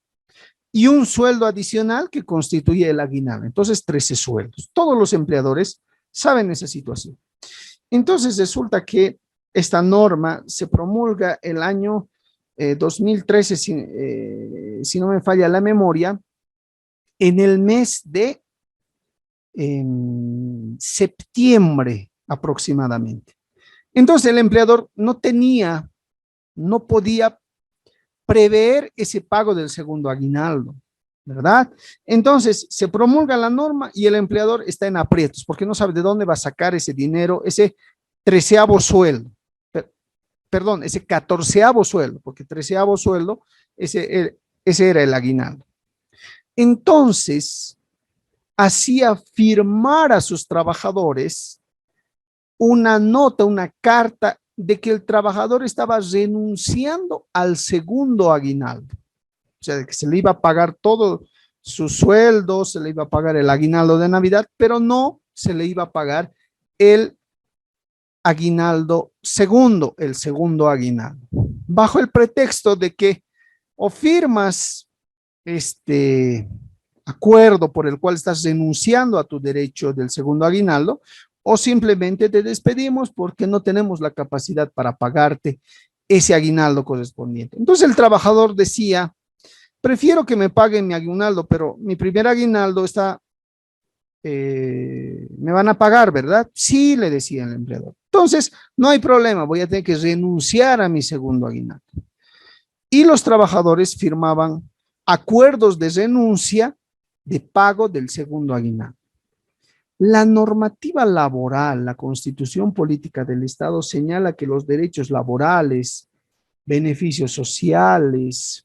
y un sueldo adicional que constituye el aguinaldo. Entonces, 13 sueldos. Todos los empleadores saben esa situación. Entonces, resulta que esta norma se promulga el año 2013, si no me falla la memoria, en el mes de septiembre aproximadamente. Entonces, el empleador no podía prever ese pago del segundo aguinaldo, ¿verdad? Entonces, se promulga la norma y el empleador está en aprietos porque no sabe de dónde va a sacar ese dinero, ese 13º sueldo, perdón, ese 14º sueldo, porque 13º sueldo, ese era el aguinaldo. Entonces, hacía firmar a sus trabajadores una nota, una carta de que el trabajador estaba renunciando al segundo aguinaldo. O sea, de que se le iba a pagar todo su sueldo, se le iba a pagar el aguinaldo de Navidad, pero no se le iba a pagar el aguinaldo segundo, el segundo aguinaldo, bajo el pretexto de que o firmas este acuerdo por el cual estás renunciando a tu derecho del segundo aguinaldo, o simplemente te despedimos porque no tenemos la capacidad para pagarte ese aguinaldo correspondiente. Entonces el trabajador decía, prefiero que me paguen mi aguinaldo, pero mi primer aguinaldo está, me van a pagar, ¿verdad? Sí, le decía el empleador. Entonces, no hay problema, voy a tener que renunciar a mi segundo aguinaldo. Y los trabajadores firmaban acuerdos de renuncia de pago del segundo aguinaldo. La normativa laboral, la Constitución Política del Estado señala que los derechos laborales, beneficios sociales,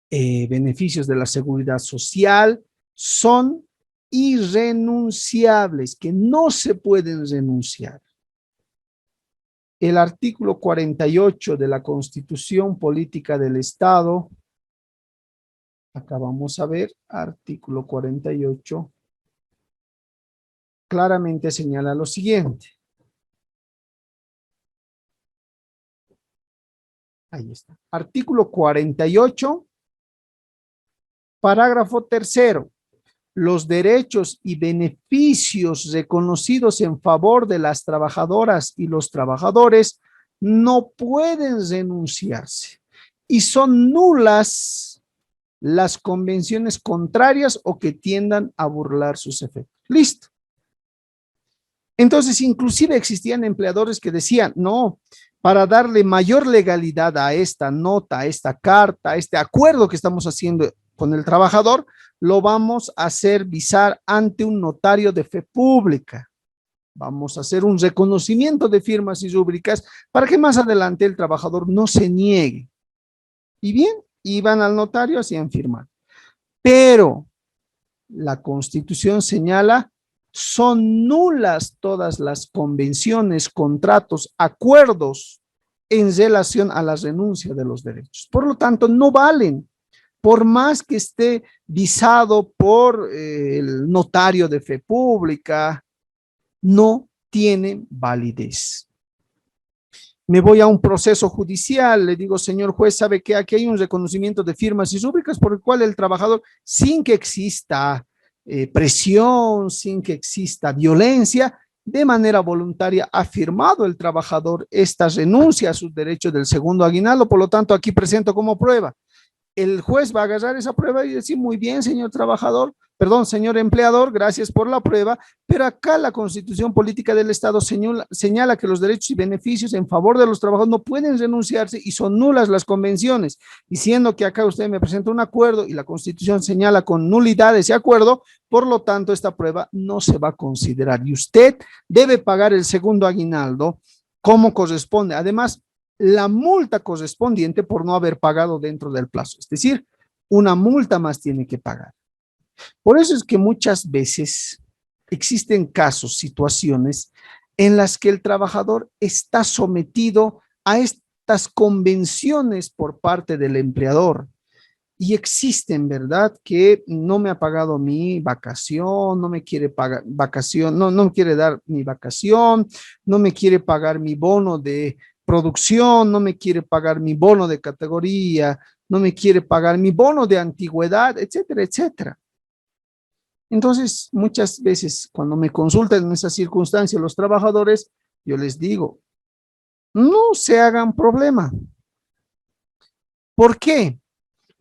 beneficios de la seguridad social son irrenunciables, que no se pueden renunciar. El artículo 48 de la Constitución Política del Estado, acá vamos a ver, artículo 48, claramente señala lo siguiente. Ahí está. Artículo 48, parágrafo tercero. Los derechos y beneficios reconocidos en favor de las trabajadoras y los trabajadores no pueden renunciarse y son nulas las convenciones contrarias o que tiendan a burlar sus efectos. Listo. Entonces, inclusive existían empleadores que decían, no, para darle mayor legalidad a esta nota, a esta carta, a este acuerdo que estamos haciendo con el trabajador, lo vamos a hacer visar ante un notario de fe pública. Vamos a hacer un reconocimiento de firmas y rúbricas para que más adelante el trabajador no se niegue. Y bien, iban al notario, hacían firmar. Pero la Constitución señala, son nulas todas las convenciones, contratos, acuerdos en relación a la renuncia de los derechos. Por lo tanto, no valen. Por más que esté visado por el notario de fe pública, no tiene validez. Me voy a un proceso judicial, le digo, señor juez, ¿sabe que aquí hay un reconocimiento de firmas y rúbricas por el cual el trabajador, sin que exista presión, sin que exista violencia, de manera voluntaria ha firmado el trabajador esta renuncia a sus derechos del segundo aguinaldo, por lo tanto aquí presento como prueba? El juez va a agarrar esa prueba y decir, muy bien, señor trabajador, perdón, señor empleador, gracias por la prueba, pero acá la Constitución Política del Estado señala que los derechos y beneficios en favor de los trabajadores no pueden renunciarse y son nulas las convenciones, y siendo que acá usted me presenta un acuerdo y la Constitución señala con nulidad ese acuerdo, por lo tanto esta prueba no se va a considerar y usted debe pagar el segundo aguinaldo como corresponde. Además, la multa correspondiente por no haber pagado dentro del plazo, es decir, una multa más tiene que pagar. Por eso es que muchas veces existen casos, situaciones en las que el trabajador está sometido a estas convenciones por parte del empleador y existen, ¿verdad? Que no me ha pagado mi vacación, no me quiere pagar vacación, no me quiere dar mi vacación, no me quiere pagar mi bono de producción, no me quiere pagar mi bono de categoría, no me quiere pagar mi bono de antigüedad, etcétera, etcétera. Entonces, muchas veces cuando me consultan en esas circunstancias los trabajadores, yo les digo, no se hagan problema. ¿Por qué?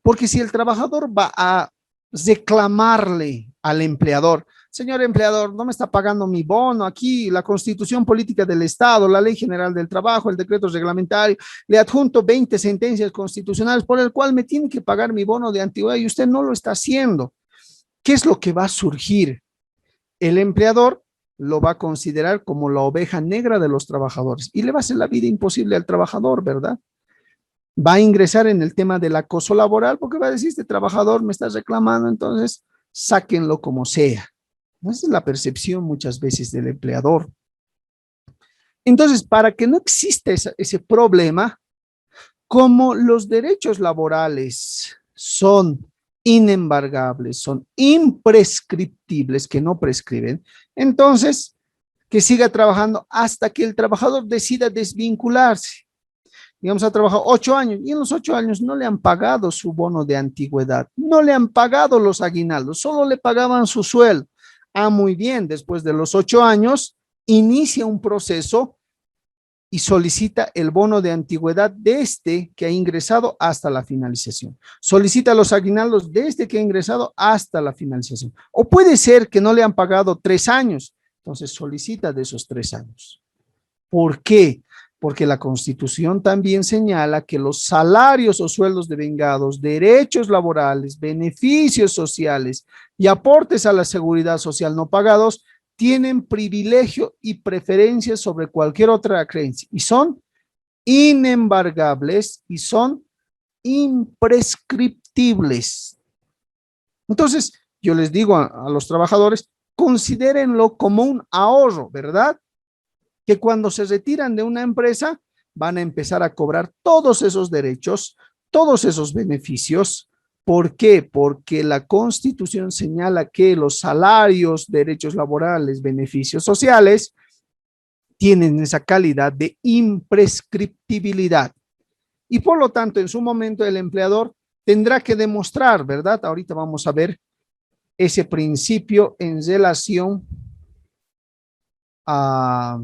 Porque si el trabajador va a reclamarle al empleador, señor empleador, no me está pagando mi bono, aquí la Constitución Política del Estado, la Ley General del Trabajo, el decreto reglamentario, le adjunto 20 sentencias constitucionales por el cual me tiene que pagar mi bono de antigüedad y usted no lo está haciendo. ¿Qué es lo que va a surgir? El empleador lo va a considerar como la oveja negra de los trabajadores y le va a hacer la vida imposible al trabajador, ¿verdad? Va a ingresar en el tema del acoso laboral porque va a decir, este trabajador me está reclamando, entonces sáquenlo como sea. Esa es la percepción muchas veces del empleador. Entonces, para que no exista ese problema, como los derechos laborales son inembargables, son imprescriptibles, que no prescriben, entonces que siga trabajando hasta que el trabajador decida desvincularse. Digamos, ha trabajado 8 años y en los 8 años no le han pagado su bono de antigüedad, no le han pagado los aguinaldos, solo le pagaban su sueldo. Ah, muy bien, después de los 8 años, inicia un proceso y solicita el bono de antigüedad desde que ha ingresado hasta la finalización. Solicita los aguinaldos desde que ha ingresado hasta la finalización. O puede ser que no le han pagado 3 años, entonces solicita de esos 3 años. ¿Por qué? Porque la Constitución también señala que los salarios o sueldos devengados, derechos laborales, beneficios sociales y aportes a la seguridad social no pagados tienen privilegio y preferencia sobre cualquier otra creencia y son inembargables y son imprescriptibles. Entonces, yo les digo a los trabajadores, considérenlo como un ahorro, ¿verdad? Que cuando se retiran de una empresa van a empezar a cobrar todos esos derechos, todos esos beneficios. ¿Por qué? Porque la Constitución señala que los salarios, derechos laborales, beneficios sociales tienen esa calidad de imprescriptibilidad. Y por lo tanto, en su momento el empleador tendrá que demostrar, ¿verdad? Ahorita vamos a ver ese principio en relación al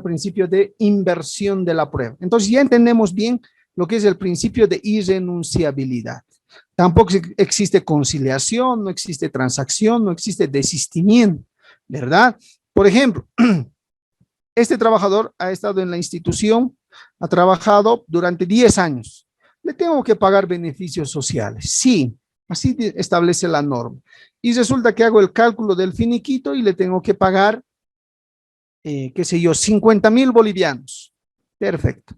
principio de inversión de la prueba. Entonces ya entendemos bien lo que es el principio de irrenunciabilidad. Tampoco existe conciliación, no existe transacción, no existe desistimiento, ¿verdad? Por ejemplo, este trabajador ha estado en la institución, ha trabajado durante 10 años. ¿Le tengo que pagar beneficios sociales? Sí, así establece la norma. Y resulta que hago el cálculo del finiquito y le tengo que pagar, qué sé yo, 50,000 bolivianos. Perfecto.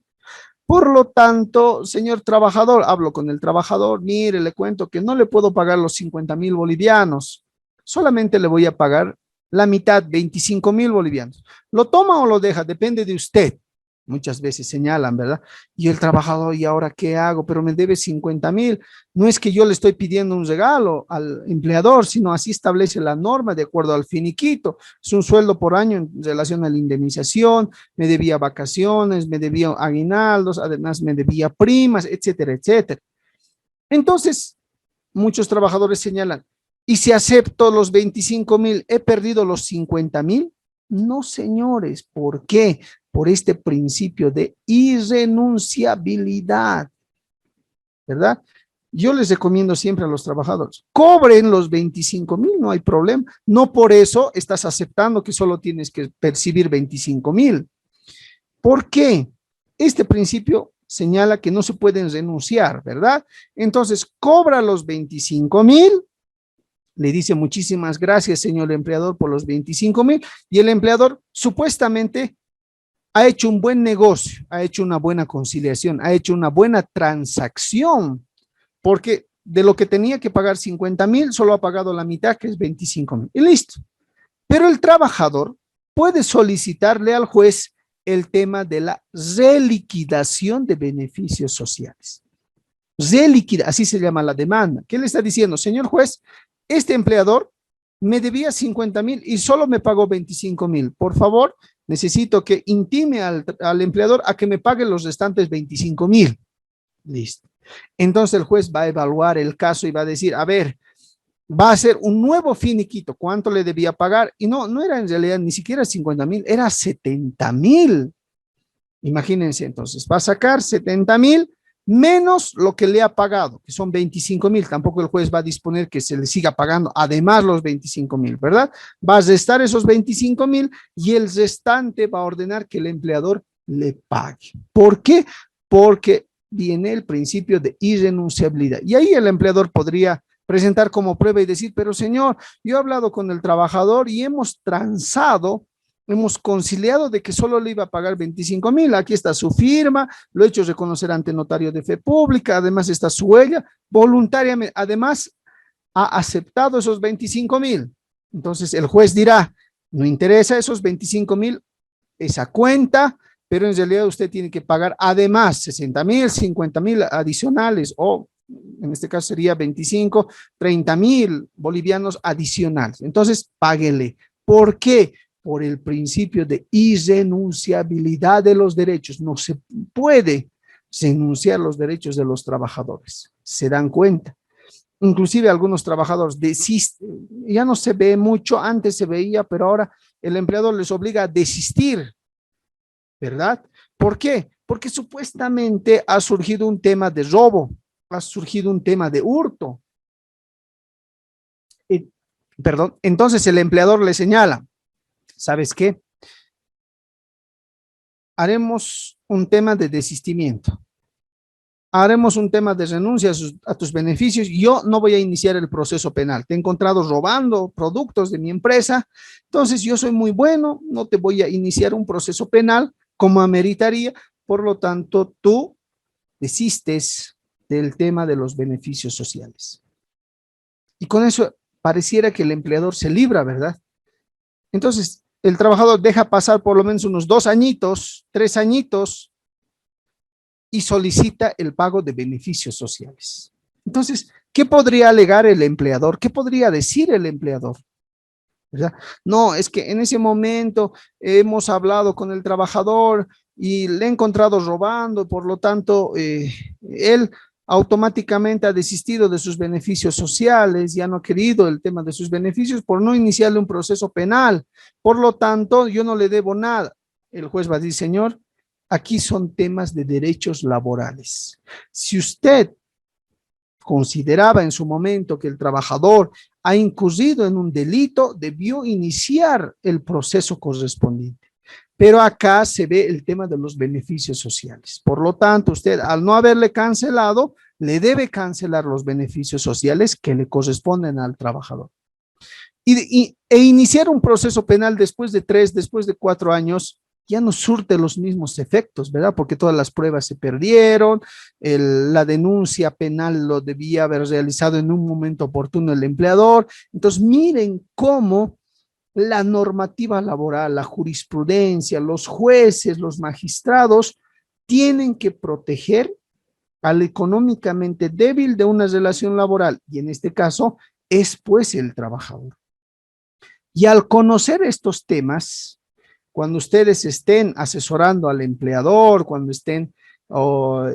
Por lo tanto, señor trabajador, hablo con el trabajador, mire, le cuento que no le puedo pagar los 50,000 bolivianos, solamente le voy a pagar la mitad, 25,000 bolivianos. ¿Lo toma o lo deja? Depende de usted. Muchas veces señalan, ¿verdad? Y el trabajador, ¿y ahora qué hago? Pero me debe 50,000. No es que yo le estoy pidiendo un regalo al empleador, sino así establece la norma de acuerdo al finiquito. Es un sueldo por año en relación a la indemnización, me debía vacaciones, me debía aguinaldos, además me debía primas, etcétera, etcétera. Entonces, muchos trabajadores señalan, ¿y si acepto los 25,000, he perdido los 50,000? No, señores, ¿por qué? Por este principio de irrenunciabilidad, ¿verdad? Yo les recomiendo siempre a los trabajadores, cobren los 25,000, no hay problema. No por eso estás aceptando que solo tienes que percibir 25,000. ¿Por qué? Este principio señala que no se pueden renunciar, ¿verdad? Entonces, cobra los 25,000. Le dice muchísimas gracias, señor empleador, por los 25,000 y el empleador supuestamente ha hecho un buen negocio, ha hecho una buena conciliación, ha hecho una buena transacción, porque de lo que tenía que pagar 50,000, solo ha pagado la mitad, que es 25,000 y listo. Pero el trabajador puede solicitarle al juez el tema de la reliquidación de beneficios sociales. Reliquida, así se llama la demanda. ¿Qué le está diciendo? Señor juez, este empleador me debía 50,000 y solo me pagó 25,000. Por favor, necesito que intime al empleador a que me pague los restantes 25,000. Listo. Entonces el juez va a evaluar el caso y va a decir, a ver, va a hacer un nuevo finiquito, ¿cuánto le debía pagar? Y no era en realidad ni siquiera 50,000, era 70,000. Imagínense, entonces, va a sacar 70,000 menos lo que le ha pagado, que son 25,000. Tampoco el juez va a disponer que se le siga pagando, además los 25,000, ¿verdad? Va a restar esos 25,000 y el restante va a ordenar que el empleador le pague. ¿Por qué? Porque viene el principio de irrenunciabilidad. Y ahí el empleador podría presentar como prueba y decir, pero señor, yo he hablado con el trabajador y hemos transado, hemos conciliado de que solo le iba a pagar 25,000. Aquí está su firma, lo he hecho reconocer ante notario de fe pública, además está su huella, voluntariamente, además ha aceptado esos 25,000. Entonces el juez dirá, no interesa esos 25,000, esa cuenta, pero en realidad usted tiene que pagar además 60,000, 50,000 adicionales, o en este caso sería 25, 30,000 bolivianos adicionales. Entonces, páguele. ¿Por qué? Por el principio de irrenunciabilidad de los derechos. No se puede renunciar los derechos de los trabajadores. ¿Se dan cuenta? Inclusive algunos trabajadores desisten, ya no se ve mucho, antes se veía, pero ahora el empleador les obliga a desistir, ¿verdad? ¿Por qué? Porque supuestamente ha surgido un tema de robo, ha surgido un tema de hurto. Perdón, entonces el empleador le señala, ¿sabes qué? Haremos un tema de desistimiento, haremos un tema de renuncia a tus beneficios. Yo no voy a iniciar el proceso penal. Te he encontrado robando productos de mi empresa, entonces yo soy muy bueno, no te voy a iniciar un proceso penal como ameritaría, por lo tanto tú desistes del tema de los beneficios sociales. Y con eso pareciera que el empleador se libra, ¿verdad? Entonces, el trabajador deja pasar por lo menos unos 2 añitos, 3 añitos y solicita el pago de beneficios sociales. Entonces, ¿qué podría alegar el empleador? ¿Qué podría decir el empleador? ¿Verdad? No, es que en ese momento hemos hablado con el trabajador y le he encontrado robando, por lo tanto, él automáticamente ha desistido de sus beneficios sociales, ya no ha querido el tema de sus beneficios por no iniciarle un proceso penal. Por lo tanto, yo no le debo nada. El juez va a decir, señor, aquí son temas de derechos laborales. Si usted consideraba en su momento que el trabajador ha incurrido en un delito, debió iniciar el proceso correspondiente. Pero acá se ve el tema de los beneficios sociales. Por lo tanto, usted al no haberle cancelado, le debe cancelar los beneficios sociales que le corresponden al trabajador. E iniciar un proceso penal después de 3, después de 4 años, ya no surte los mismos efectos, ¿verdad? Porque todas las pruebas se perdieron, la denuncia penal lo debía haber realizado en un momento oportuno el empleador. Entonces, miren cómo la normativa laboral, la jurisprudencia, los jueces, los magistrados, tienen que proteger al económicamente débil de una relación laboral, y en este caso es pues el trabajador. Y al conocer estos temas, cuando ustedes estén asesorando al empleador, cuando estén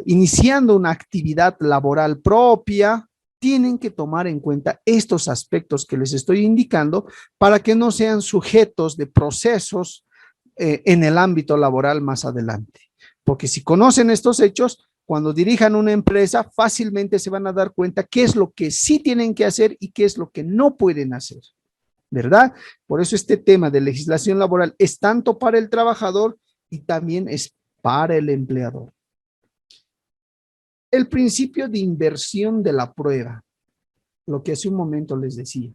iniciando una actividad laboral propia, tienen que tomar en cuenta estos aspectos que les estoy indicando para que no sean sujetos de procesos en el ámbito laboral más adelante. Porque si conocen estos hechos, cuando dirijan una empresa, fácilmente se van a dar cuenta qué es lo que sí tienen que hacer y qué es lo que no pueden hacer, ¿verdad? Por eso este tema de legislación laboral es tanto para el trabajador y también es para el empleador. El principio de inversión de la prueba, lo que hace un momento les decía.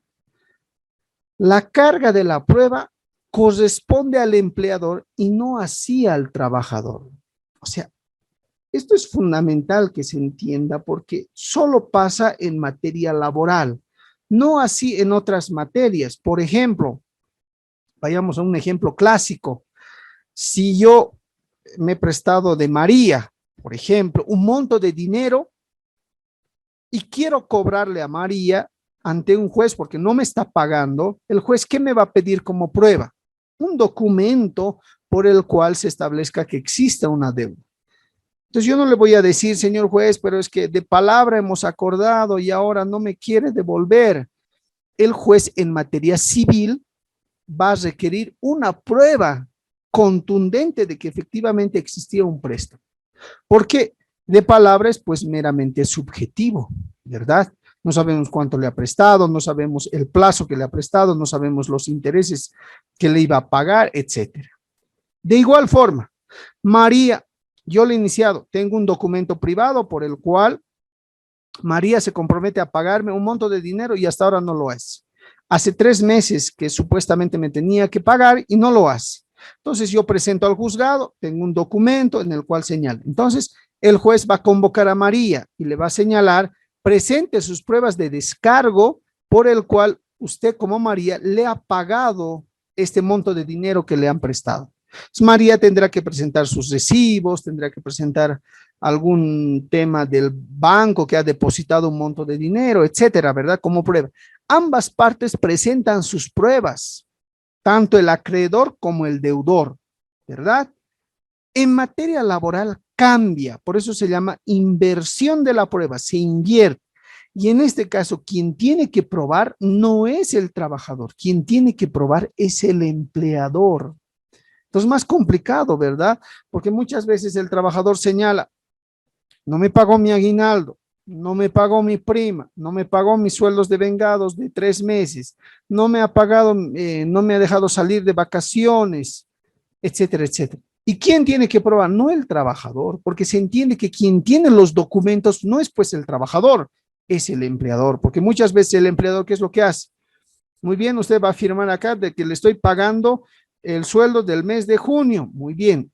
La carga de la prueba corresponde al empleador y no así al trabajador. O sea, esto es fundamental que se entienda porque solo pasa en materia laboral, no así en otras materias. Por ejemplo, vayamos a un ejemplo clásico. Si yo me he prestado de María, por ejemplo, un monto de dinero y quiero cobrarle a María ante un juez porque no me está pagando, el juez, ¿qué me va a pedir como prueba? Un documento por el cual se establezca que exista una deuda. Entonces yo no le voy a decir, señor juez, pero es que de palabra hemos acordado y ahora no me quiere devolver. El juez en materia civil va a requerir una prueba contundente de que efectivamente existía un préstamo. Porque de palabras, pues meramente subjetivo, ¿verdad? No sabemos cuánto le ha prestado, no sabemos el plazo que le ha prestado, no sabemos los intereses que le iba a pagar, etcétera. De igual forma, María, yo le he iniciado, tengo un documento privado por el cual María se compromete a pagarme un monto de dinero y hasta ahora no lo hace. Hace 3 meses que supuestamente me tenía que pagar y no lo hace. Entonces yo presento al juzgado, tengo un documento en el cual señala. Entonces el juez va a convocar a María y le va a señalar, presente sus pruebas de descargo por el cual usted como María le ha pagado este monto de dinero que le han prestado. Entonces, María tendrá que presentar sus recibos, tendrá que presentar algún tema del banco que ha depositado un monto de dinero, etcétera, ¿verdad? Como prueba. Ambas partes presentan sus pruebas, tanto el acreedor como el deudor, ¿verdad? En materia laboral cambia, por eso se llama inversión de la prueba, se invierte. Y en este caso, quien tiene que probar no es el trabajador, quien tiene que probar es el empleador. Entonces, más complicado, ¿verdad? Porque muchas veces el trabajador señala, no me pagó mi aguinaldo, no me pagó mi prima, no me pagó mis sueldos de vengados de 3 meses, no me ha pagado, no me ha dejado salir de vacaciones, etcétera, etcétera. ¿Y quién tiene que probar? No el trabajador, porque se entiende que quien tiene los documentos no es pues el trabajador, es el empleador, porque muchas veces el empleador, ¿qué es lo que hace? Muy bien, usted va a firmar acá de que le estoy pagando el sueldo del mes de junio, muy bien.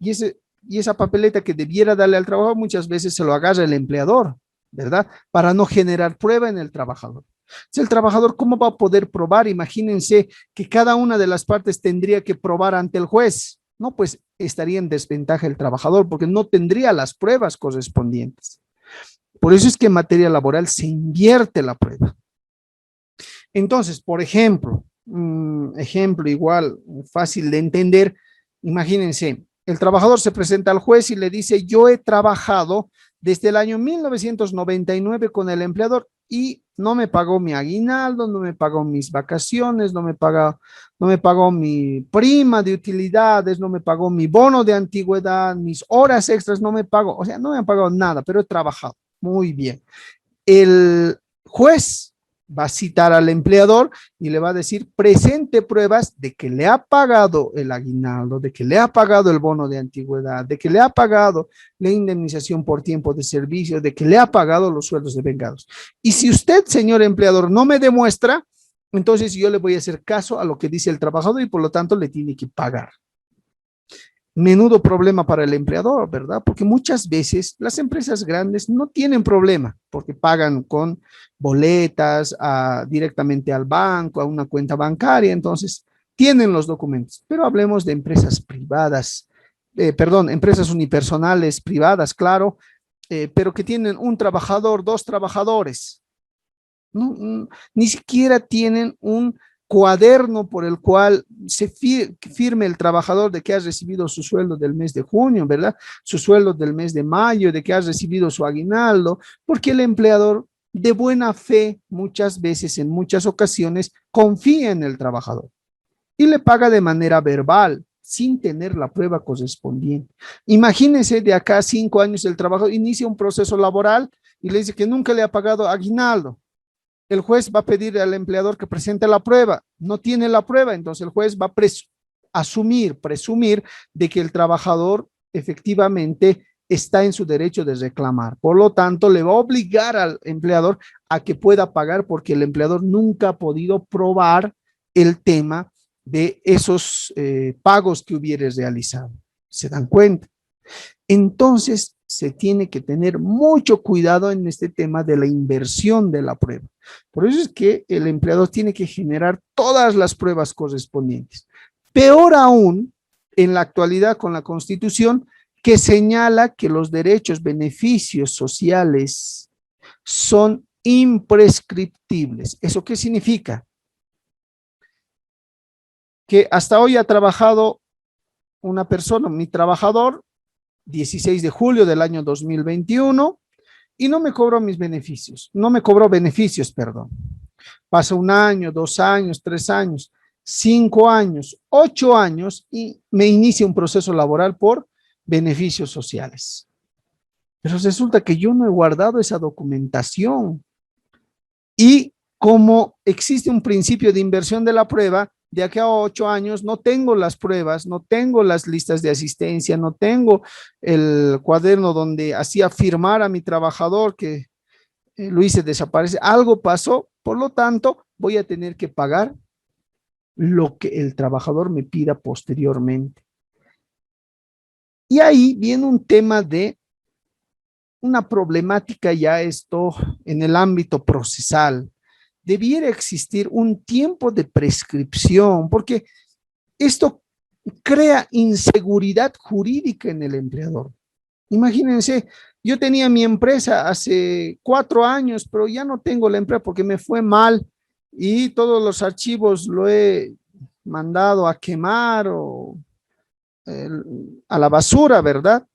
Y esa papeleta que debiera darle al trabajador muchas veces se lo agarra el empleador, ¿verdad? Para no generar prueba en el trabajador. Entonces, el trabajador, ¿cómo va a poder probar? Imagínense que cada una de las partes tendría que probar ante el juez. No, pues estaría en desventaja el trabajador porque no tendría las pruebas correspondientes. Por eso es que en materia laboral se invierte la prueba. Entonces, por ejemplo, ejemplo igual fácil de entender, imagínense, el trabajador se presenta al juez y le dice, yo he trabajado desde el año 1999 con el empleador y no me pagó mi aguinaldo, no me pagó mis vacaciones, no me pagó mi prima de utilidades, no me pagó mi bono de antigüedad, mis horas extras, no me pagó, o sea, no me han pagado nada, pero he trabajado. Muy bien. El juez va a citar al empleador y le va a decir, presente pruebas de que le ha pagado el aguinaldo, de que le ha pagado el bono de antigüedad, de que le ha pagado la indemnización por tiempo de servicio, de que le ha pagado los sueldos de vengados. Y si usted, señor empleador, no me demuestra, entonces yo le voy a hacer caso a lo que dice el trabajador y por lo tanto le tiene que pagar. Menudo problema para el empleador, ¿verdad? Porque muchas veces las empresas grandes no tienen problema porque pagan con boletas directamente al banco, a una cuenta bancaria, entonces tienen los documentos. Pero hablemos de empresas privadas, empresas unipersonales privadas, claro, pero que tienen un trabajador, 2 trabajadores. No, ni siquiera tienen un cuaderno por el cual se firme el trabajador de que ha recibido su sueldo del mes de junio, ¿verdad? Su sueldo del mes de mayo, de que ha recibido su aguinaldo, porque el empleador de buena fe muchas veces, en muchas ocasiones, confía en el trabajador y le paga de manera verbal, sin tener la prueba correspondiente. Imagínense de acá a 5 años el trabajador inicia un proceso laboral y le dice que nunca le ha pagado aguinaldo. El juez va a pedir al empleador que presente la prueba, no tiene la prueba, entonces el juez va a presumir de que el trabajador efectivamente está en su derecho de reclamar. Por lo tanto, le va a obligar al empleador a que pueda pagar porque el empleador nunca ha podido probar el tema de esos pagos que hubieras realizado. ¿Se dan cuenta? Entonces, se tiene que tener mucho cuidado en este tema de la inversión de la prueba. Por eso es que el empleador tiene que generar todas las pruebas correspondientes. Peor aún, en la actualidad con la Constitución, que señala que los derechos, beneficios sociales son imprescriptibles. ¿Eso qué significa? Que hasta hoy ha trabajado una persona, mi trabajador, 16 de julio del año 2021, y no me cobró mis beneficios, no me cobró beneficios, perdón. Pasa un año, 2 años, 3 años, 5 años, 8 años y me inicia un proceso laboral por beneficios sociales. Pero resulta que yo no he guardado esa documentación y como existe un principio de inversión de la prueba, de aquí a 8 años no tengo las pruebas, no tengo las listas de asistencia, no tengo el cuaderno donde hacía firmar a mi trabajador que lo hice desaparecer, algo pasó, por lo tanto voy a tener que pagar lo que el trabajador me pida posteriormente. Y ahí viene un tema de una problemática ya esto en el ámbito procesal. Debiera existir un tiempo de prescripción, porque esto crea inseguridad jurídica en el empleador. Imagínense, yo tenía mi empresa hace 4 años, pero ya no tengo la empresa porque me fue mal y todos los archivos lo he mandado a quemar o a la basura, ¿verdad?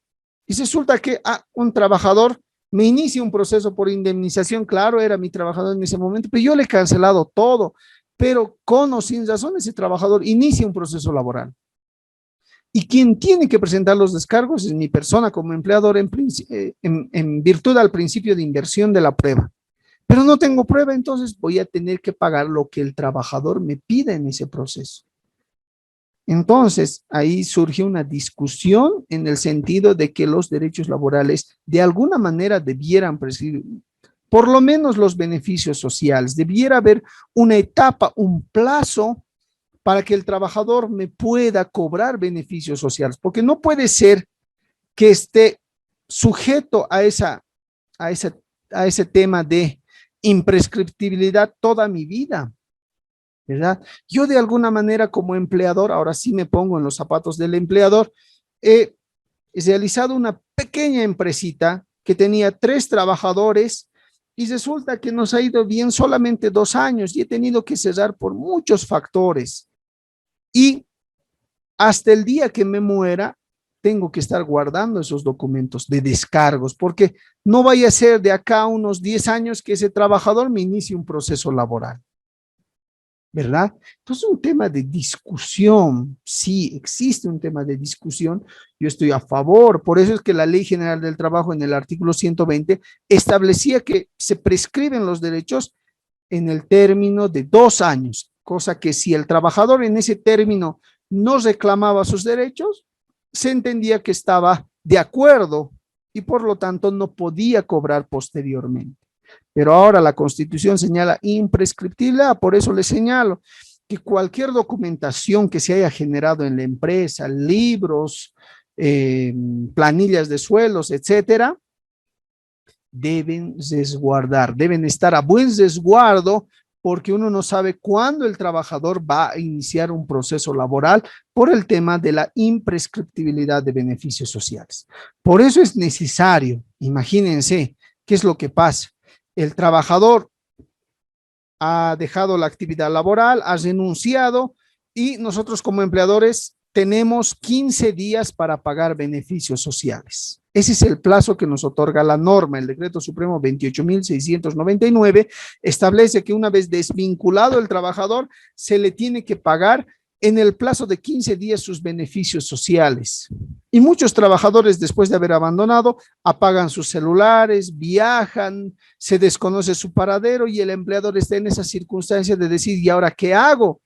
Y resulta que un trabajador me inicia un proceso por indemnización, claro, era mi trabajador en ese momento, pero yo le he cancelado todo, pero con o sin razón ese trabajador inicia un proceso laboral. Y quien tiene que presentar los descargos es mi persona como empleador en virtud al principio de inversión de la prueba. Pero no tengo prueba, entonces voy a tener que pagar lo que el trabajador me pida en ese proceso. Entonces, ahí surge una discusión en el sentido de que los derechos laborales de alguna manera debieran prescribir, por lo menos los beneficios sociales. Debiera haber una etapa, un plazo para que el trabajador me pueda cobrar beneficios sociales, porque no puede ser que esté sujeto a, esa, a ese tema de imprescriptibilidad toda mi vida, ¿verdad? Yo de alguna manera como empleador, ahora sí me pongo en los zapatos del empleador, he realizado una pequeña empresita que tenía 3 trabajadores y resulta que nos ha ido bien solamente 2 años y he tenido que cerrar por muchos factores. Y hasta el día que me muera, tengo que estar guardando esos documentos de descargos, porque no vaya a ser de acá a unos 10 años que ese trabajador me inicie un proceso laboral, ¿verdad? Entonces, un tema de discusión, sí, existe un tema de discusión, yo estoy a favor, por eso es que la Ley General del Trabajo en el artículo 120 establecía que se prescriben los derechos en el término de 2 años, cosa que si el trabajador en ese término no reclamaba sus derechos, se entendía que estaba de acuerdo y por lo tanto no podía cobrar posteriormente. Pero ahora la Constitución señala imprescriptible, por eso le señalo que cualquier documentación que se haya generado en la empresa, libros, planillas de sueldos, etcétera, deben resguardar, deben estar a buen resguardo porque uno no sabe cuándo el trabajador va a iniciar un proceso laboral por el tema de la imprescriptibilidad de beneficios sociales. Por eso es necesario, imagínense, ¿qué es lo que pasa? El trabajador ha dejado la actividad laboral, ha renunciado y nosotros como empleadores tenemos 15 días para pagar beneficios sociales. Ese es el plazo que nos otorga la norma. El decreto supremo 28.699 establece que una vez desvinculado el trabajador, se le tiene que pagar en el plazo de 15 días sus beneficios sociales. Y muchos trabajadores, después de haber abandonado, apagan sus celulares, viajan, se desconoce su paradero y el empleador está en esa circunstancia de decir, ¿y ahora qué hago?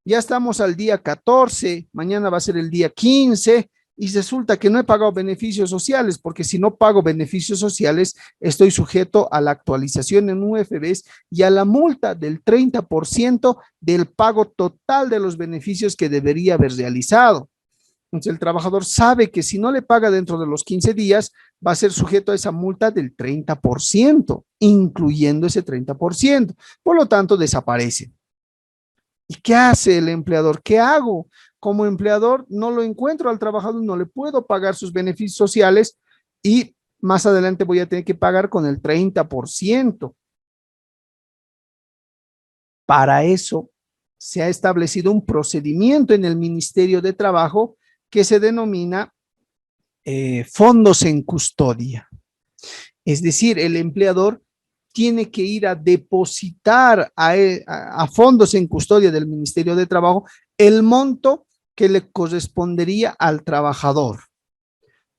Ya estamos al día 14, mañana va a ser el día 15 y resulta que no he pagado beneficios sociales, porque si no pago beneficios sociales, estoy sujeto a la actualización en UFBs y a la multa del 30% del pago total de los beneficios que debería haber realizado. Entonces el trabajador sabe que si no le paga dentro de los 15 días, va a ser sujeto a esa multa del 30%, incluyendo ese 30%. Por lo tanto, desaparece. ¿Y qué hace el empleador? ¿Qué hago? Como empleador no lo encuentro al trabajador, no le puedo pagar sus beneficios sociales y más adelante voy a tener que pagar con el 30%. Para eso se ha establecido un procedimiento en el Ministerio de Trabajo que se denomina fondos en custodia. Es decir, el empleador tiene que ir a depositar a fondos en custodia del Ministerio de Trabajo el monto que le correspondería al trabajador.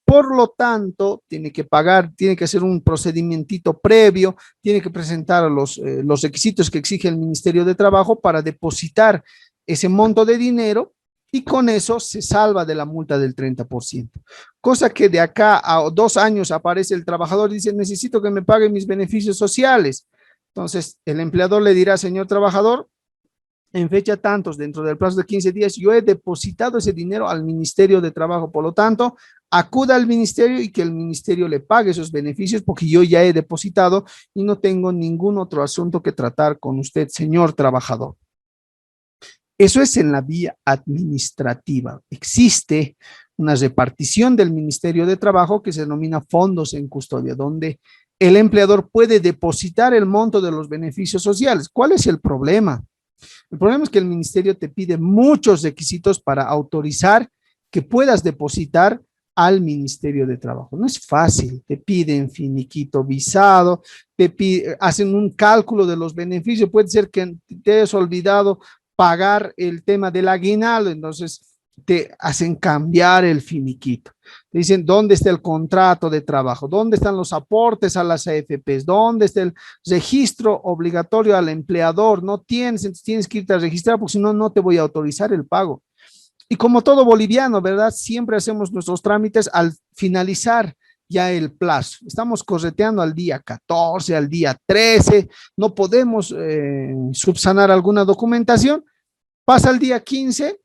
Por lo tanto, tiene que pagar, tiene que hacer un procedimiento previo, tiene que presentar los requisitos que exige el Ministerio de Trabajo para depositar ese monto de dinero y con eso se salva de la multa del 30%. Cosa que de acá a 2 años aparece el trabajador y dice, necesito que me paguen mis beneficios sociales. Entonces, el empleador le dirá, señor trabajador, en fecha tantos, dentro del plazo de 15 días, yo he depositado ese dinero al Ministerio de Trabajo. Por lo tanto, acuda al ministerio y que el ministerio le pague esos beneficios porque yo ya he depositado y no tengo ningún otro asunto que tratar con usted, señor trabajador. Eso es en la vía administrativa. Existe una repartición del Ministerio de Trabajo que se denomina fondos en custodia, donde el empleador puede depositar el monto de los beneficios sociales. ¿Cuál es el problema? El problema es que el ministerio te pide muchos requisitos para autorizar que puedas depositar al Ministerio de Trabajo. No es fácil, te piden finiquito visado, hacen un cálculo de los beneficios, puede ser que te hayas olvidado pagar el tema del aguinaldo, entonces te hacen cambiar el finiquito. Te dicen, ¿dónde está el contrato de trabajo? ¿Dónde están los aportes a las AFPs? ¿Dónde está el registro obligatorio al empleador? No tienes, entonces tienes que irte a registrar porque si no, no te voy a autorizar el pago. Y como todo boliviano, ¿verdad? Siempre hacemos nuestros trámites al finalizar ya el plazo. Estamos correteando al día 14, al día 13, no podemos subsanar alguna documentación. Pasa el día 15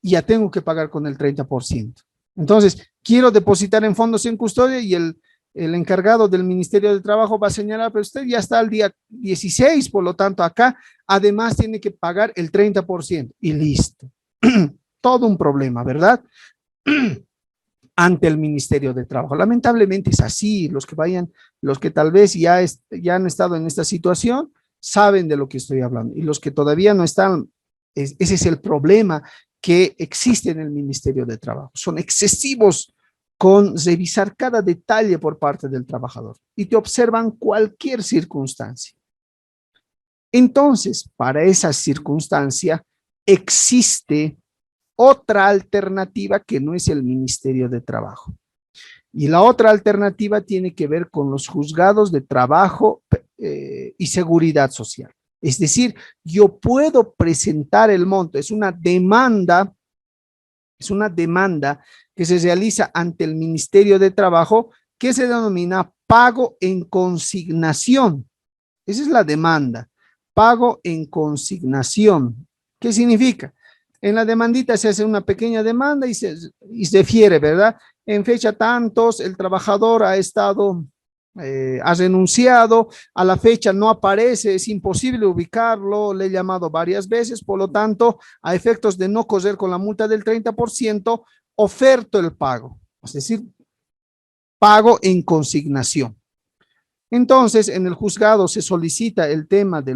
y ya tengo que pagar con el 30%. Entonces, quiero depositar en fondos en custodia y el encargado del Ministerio de Trabajo va a señalar, pero usted ya está al día 16, por lo tanto acá, además tiene que pagar el 30% y listo. Todo un problema, ¿verdad? Ante el Ministerio de Trabajo. Lamentablemente es así, los que tal vez ya han estado en esta situación, saben de lo que estoy hablando y los que todavía no están, ese es el problema que existe en el Ministerio de Trabajo. Son excesivos con revisar cada detalle por parte del trabajador y te observan cualquier circunstancia. Entonces, para esa circunstancia existe otra alternativa que no es el Ministerio de Trabajo. Y la otra alternativa tiene que ver con los juzgados de trabajo y seguridad social. Es decir, yo puedo presentar el monto, es una demanda que se realiza ante el Ministerio de Trabajo que se denomina pago en consignación. Esa es la demanda, pago en consignación. ¿Qué significa? En la demandita se hace una pequeña demanda y se refiere, ¿verdad? En fecha tantos, el trabajador ha renunciado, a la fecha no aparece, es imposible ubicarlo, le he llamado varias veces, por lo tanto, a efectos de no correr con la multa del 30%, oferto el pago, es decir, pago en consignación. Entonces, en el juzgado se solicita el tema de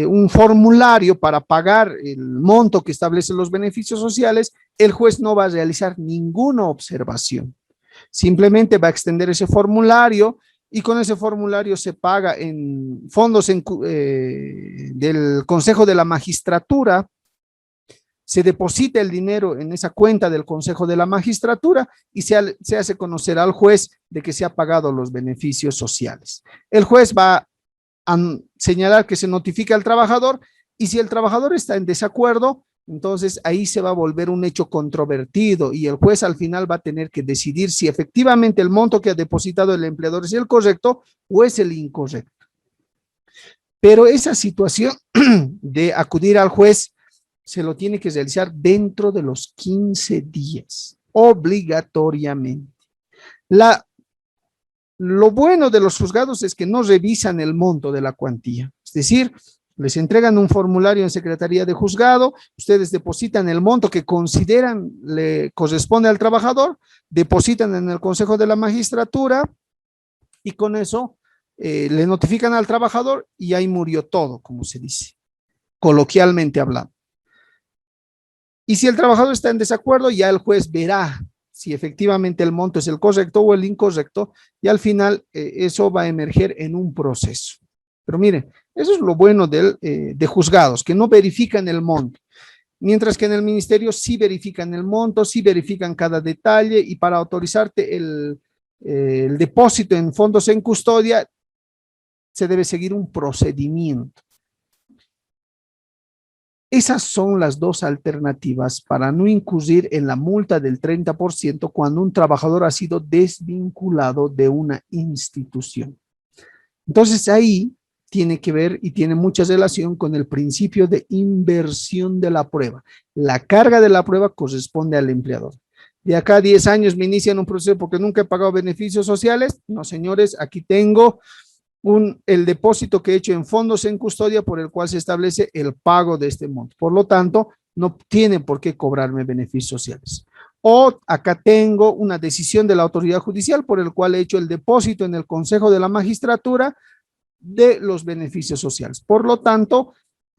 un formulario para pagar el monto que establece los beneficios sociales. El juez no va a realizar ninguna observación. Simplemente va a extender ese formulario y con ese formulario se paga en fondos del Consejo de la Magistratura, se deposita el dinero en esa cuenta del Consejo de la Magistratura y se hace conocer al juez de que se ha pagado los beneficios sociales. El juez va a señalar que se notifica al trabajador y si el trabajador está en desacuerdo, entonces ahí se va a volver un hecho controvertido y el juez al final va a tener que decidir si efectivamente el monto que ha depositado el empleador es el correcto o es el incorrecto. Pero esa situación de acudir al juez se lo tiene que realizar dentro de los 15 días, obligatoriamente. Lo bueno de los juzgados es que no revisan el monto de la cuantía, es decir, les entregan un formulario en Secretaría de Juzgado, ustedes depositan el monto que consideran le corresponde al trabajador, depositan en el Consejo de la Magistratura y con eso le notifican al trabajador y ahí murió todo, como se dice, coloquialmente hablando. Y si el trabajador está en desacuerdo, ya el juez verá si efectivamente el monto es el correcto o el incorrecto, y al final eso va a emerger en un proceso. Pero miren, eso es lo bueno de juzgados, que no verifican el monto, mientras que en el ministerio sí verifican el monto, sí verifican cada detalle, y para autorizarte el depósito en fondos en custodia, se debe seguir un procedimiento. Esas son las dos alternativas para no incurrir en la multa del 30% cuando un trabajador ha sido desvinculado de una institución. Entonces ahí tiene que ver y tiene mucha relación con el principio de inversión de la prueba. La carga de la prueba corresponde al empleador. De acá a 10 años me inician un proceso porque nunca he pagado beneficios sociales. No, señores, aquí tengo el depósito que he hecho en fondos en custodia por el cual se establece el pago de este monto. Por lo tanto, no tiene por qué cobrarme beneficios sociales. O acá tengo una decisión de la autoridad judicial por el cual he hecho el depósito en el Consejo de la Magistratura de los beneficios sociales. Por lo tanto,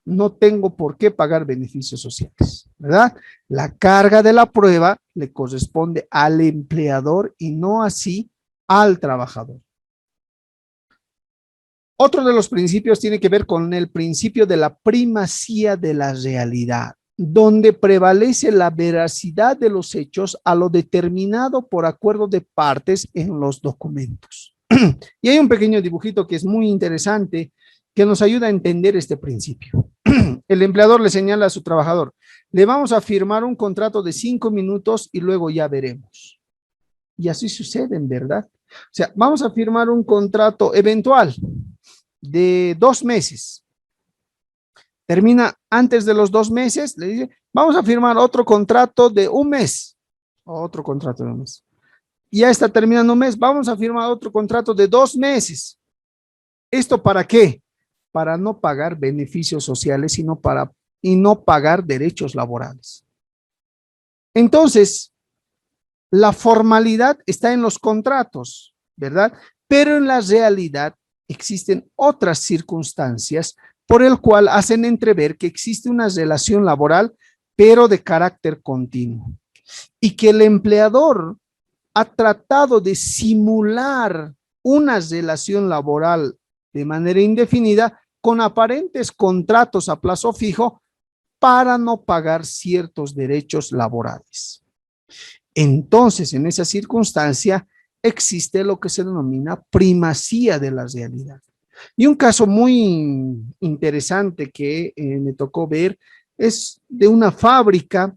no tengo por qué pagar beneficios sociales, ¿verdad? La carga de la prueba le corresponde al empleador y no así al trabajador. Otro de los principios tiene que ver con el principio de la primacía de la realidad, donde prevalece la veracidad de los hechos a lo determinado por acuerdo de partes en los documentos. Y hay un pequeño dibujito que es muy interesante que nos ayuda a entender este principio. El empleador le señala a su trabajador, le vamos a firmar un contrato de 5 minutos y luego ya veremos. Y así sucede en verdad. O sea, vamos a firmar un contrato eventual de 2 meses. Termina antes de los 2 meses, le dice, vamos a firmar otro contrato de 1 mes. Otro contrato de 1 mes. Ya está terminando un mes, vamos a firmar otro contrato de 2 meses. ¿Esto para qué? Para no pagar beneficios sociales, y no pagar derechos laborales. Entonces, la formalidad está en los contratos, ¿verdad? Pero en la realidad existen otras circunstancias por el cual hacen entrever que existe una relación laboral, pero de carácter continuo. Y que el empleador ha tratado de simular una relación laboral de manera indefinida con aparentes contratos a plazo fijo para no pagar ciertos derechos laborales. Entonces, en esa circunstancia, existe lo que se denomina primacía de la realidad. Y un caso muy interesante que me tocó ver es de una fábrica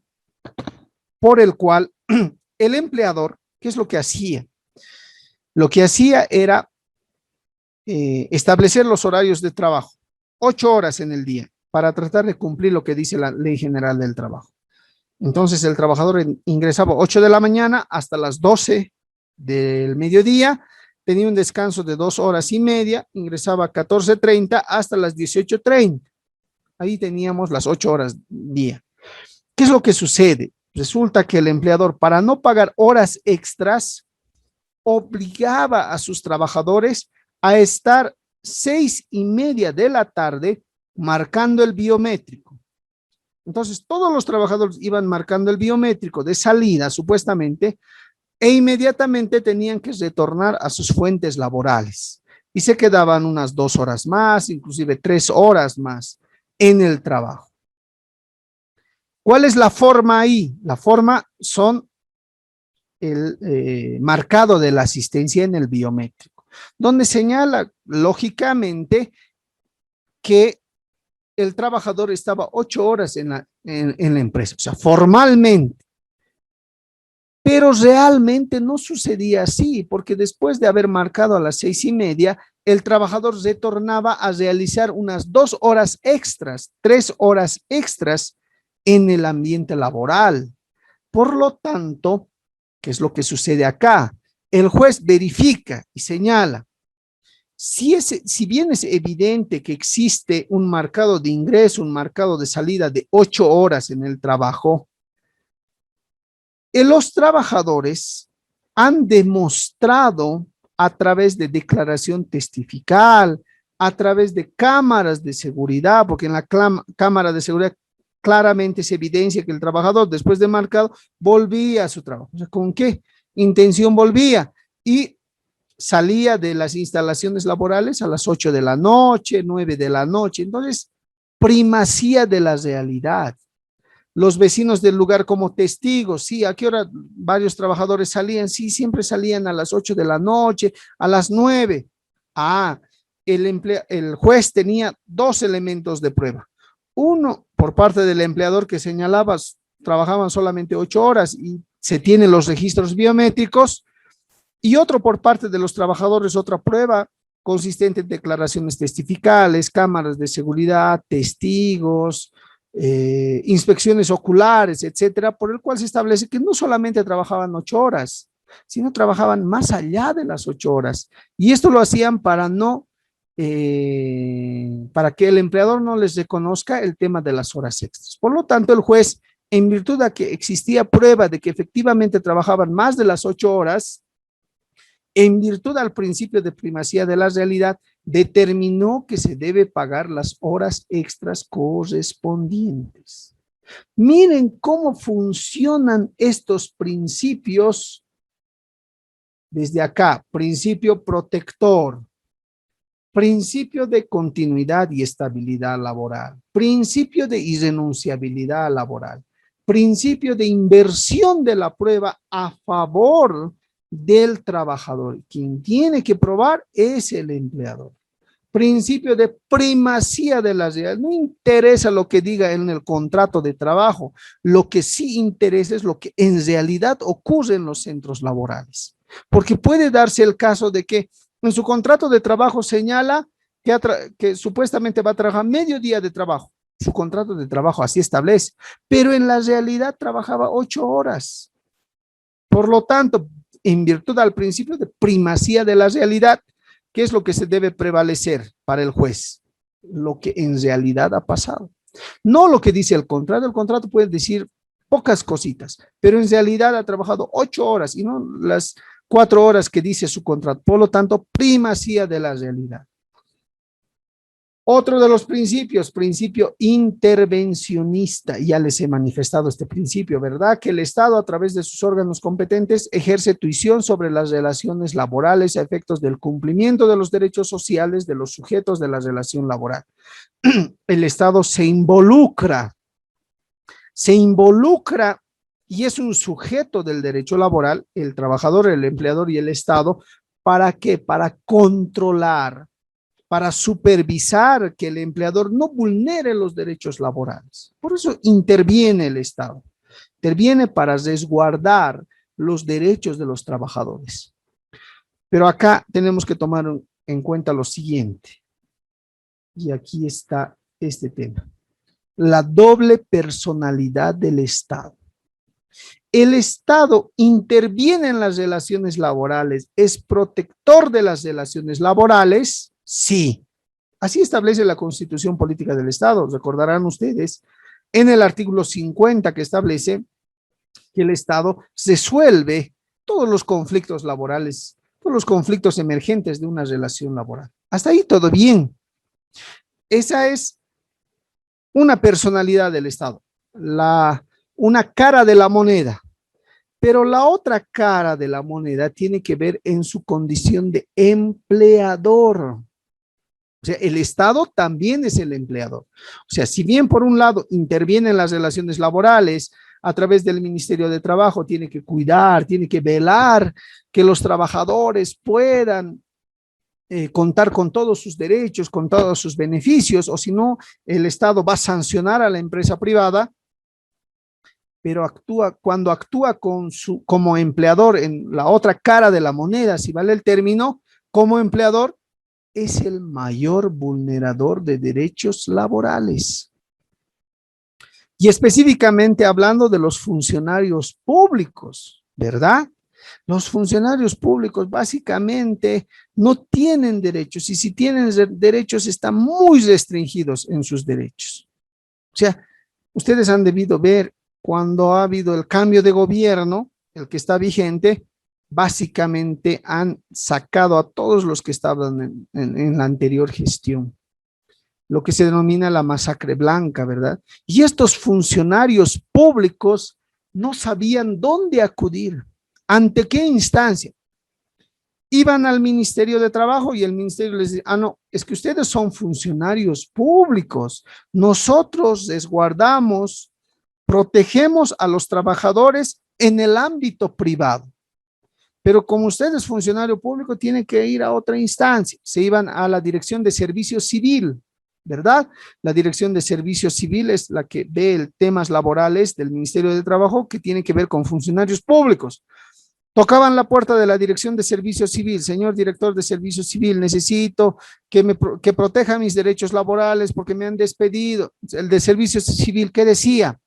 por el cual el empleador, ¿qué es lo que hacía? Lo que hacía era establecer los horarios de trabajo, 8 horas en el día, para tratar de cumplir lo que dice la Ley General del Trabajo. Entonces el trabajador ingresaba 8 de la mañana hasta las 12 del mediodía, tenía un descanso de 2 horas y media, ingresaba a 14:30 hasta las 18:30. Ahí teníamos las 8 horas día. ¿Qué es lo que sucede? Resulta que el empleador, para no pagar horas extras, obligaba a sus trabajadores a estar 6:30 de la tarde marcando el biométrico. Entonces, todos los trabajadores iban marcando el biométrico de salida, supuestamente, e inmediatamente tenían que retornar a sus fuentes laborales. Y se quedaban unas 2 horas más, inclusive 3 horas más en el trabajo. ¿Cuál es la forma ahí? La forma son el marcado de la asistencia en el biométrico, donde señala lógicamente que el trabajador estaba 8 horas en la empresa, o sea, formalmente. Pero realmente no sucedía así, porque después de haber marcado a las 6:30, el trabajador retornaba a realizar unas 2 horas extras, 3 horas extras en el ambiente laboral. Por lo tanto, ¿qué es lo que sucede acá? El juez verifica y señala, si bien es evidente que existe un marcado de ingreso, un marcado de salida de 8 horas en el trabajo, los trabajadores han demostrado a través de declaración testifical, a través de cámaras de seguridad, porque en la cámara de seguridad claramente se evidencia que el trabajador, después de marcado, volvía a su trabajo. O sea, ¿con qué intención volvía? Y salía de las instalaciones laborales a las 8 de la noche, 9 de la noche. Entonces, primacía de la realidad. Los vecinos del lugar como testigos, sí, ¿a qué hora varios trabajadores salían? Sí, siempre salían a las 8 de la noche, a las 9. Ah, el juez tenía dos elementos de prueba. Uno, por parte del empleador que señalaba, trabajaban solamente 8 horas y se tienen los registros biométricos, y otro por parte de los trabajadores, otra prueba consistente en declaraciones testificales, cámaras de seguridad, testigos, inspecciones oculares, etcétera, por el cual se establece que no solamente trabajaban 8 horas, sino trabajaban más allá de las 8 horas. Y esto lo hacían para que el empleador no les reconozca el tema de las horas extras. Por lo tanto, el juez, en virtud de que existía prueba de que efectivamente trabajaban más de las 8 horas, en virtud al principio de primacía de la realidad, determinó que se debe pagar las horas extras correspondientes. Miren cómo funcionan estos principios desde acá. Principio protector, principio de continuidad y estabilidad laboral, principio de irrenunciabilidad laboral, principio de inversión de la prueba a favor del trabajador. Quien tiene que probar es el empleador. Principio de primacía de la realidad. No interesa lo que diga en el contrato de trabajo, lo que sí interesa es lo que en realidad ocurre en los centros laborales. Porque puede darse el caso de que en su contrato de trabajo señala que supuestamente va a trabajar medio día de trabajo. Su contrato de trabajo así establece, pero en la realidad trabajaba 8 horas. Por lo tanto, en virtud al principio de primacía de la realidad, ¿qué es lo que se debe prevalecer para el juez? Lo que en realidad ha pasado. No lo que dice el contrato puede decir pocas cositas, pero en realidad ha trabajado 8 horas y no las 4 horas que dice su contrato. Por lo tanto, primacía de la realidad. Otro de los principios, principio intervencionista, ya les he manifestado este principio, ¿verdad? Que el Estado a través de sus órganos competentes ejerce tuición sobre las relaciones laborales a efectos del cumplimiento de los derechos sociales de los sujetos de la relación laboral. El Estado se involucra y es un sujeto del derecho laboral, el trabajador, el empleador y el Estado. ¿Para qué? Para controlar, para supervisar que el empleador no vulnere los derechos laborales. Por eso interviene el Estado. Interviene para resguardar los derechos de los trabajadores. Pero acá tenemos que tomar en cuenta lo siguiente. Y aquí está este tema. La doble personalidad del Estado. El Estado interviene en las relaciones laborales, es protector de las relaciones laborales. Sí, así establece la Constitución Política del Estado. Recordarán ustedes en el artículo 50 que establece que el Estado resuelve todos los conflictos laborales, todos los conflictos emergentes de una relación laboral. Hasta ahí todo bien. Esa es una personalidad del Estado, una cara de la moneda. Pero la otra cara de la moneda tiene que ver en su condición de empleador. O sea, el Estado también es el empleador. O sea, si bien por un lado interviene en las relaciones laborales a través del Ministerio de Trabajo, tiene que cuidar, tiene que velar que los trabajadores puedan contar con todos sus derechos, con todos sus beneficios, o si no, el Estado va a sancionar a la empresa privada, pero cuando actúa como empleador en la otra cara de la moneda, si vale el término, como empleador, es el mayor vulnerador de derechos laborales. Y específicamente hablando de los funcionarios públicos, ¿verdad? Los funcionarios públicos básicamente no tienen derechos, y si tienen derechos están muy restringidos en sus derechos. O sea, ustedes han debido ver cuando ha habido el cambio de gobierno, el que está vigente, básicamente han sacado a todos los que estaban en la anterior gestión. lo que se denomina la masacre blanca, ¿verdad? Y estos funcionarios públicos no sabían dónde acudir, ante qué instancia. Iban al Ministerio de Trabajo y el ministerio les dice, no, es que ustedes son funcionarios públicos, nosotros les guardamos, protegemos a los trabajadores en el ámbito privado. Pero como usted es funcionario público, tiene que ir a otra instancia. Se iban a la Dirección de Servicio Civil, ¿verdad? La Dirección de Servicio Civil es la que ve temas laborales del Ministerio de Trabajo que tiene que ver con funcionarios públicos. Tocaban la puerta de la Dirección de Servicio Civil. Señor director de Servicio Civil, necesito que proteja mis derechos laborales porque me han despedido. El de Servicio Civil, ¿qué decía?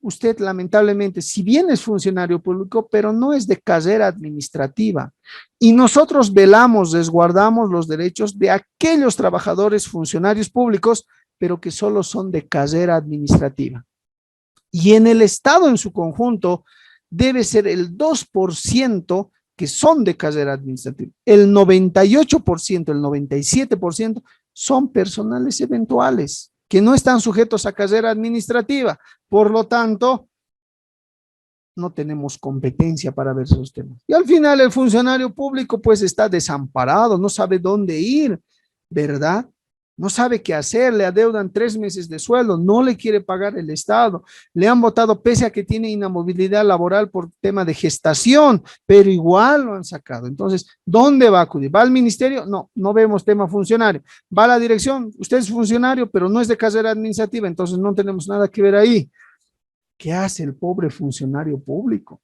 Usted lamentablemente, si bien es funcionario público, pero no es de carrera administrativa. Y nosotros velamos, resguardamos los derechos de aquellos trabajadores funcionarios públicos, pero que solo son de carrera administrativa. Y en el Estado en su conjunto debe ser el 2% que son de carrera administrativa. El 98%, el 97% son personales eventuales que no están sujetos a carrera administrativa. Por lo tanto, no tenemos competencia para ver esos temas. Y al final el funcionario público pues está desamparado, no sabe dónde ir, ¿verdad? No sabe qué hacer, le adeudan 3 meses de sueldo, no le quiere pagar el Estado, le han votado pese a que tiene inamovilidad laboral por tema de gestación, pero igual lo han sacado. Entonces, ¿dónde va a acudir? ¿Va al ministerio? No, no vemos tema funcionario. ¿Va a la dirección? Usted es funcionario, pero no es de carrera administrativa, entonces no tenemos nada que ver ahí. ¿Qué hace el pobre funcionario público?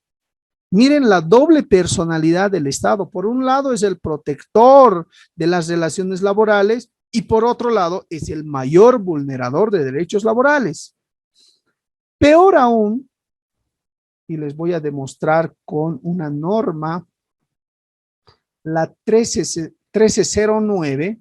Miren la doble personalidad del Estado. Por un lado es el protector de las relaciones laborales y por otro lado es el mayor vulnerador de derechos laborales. Peor aún, y les voy a demostrar con una norma, la 1309,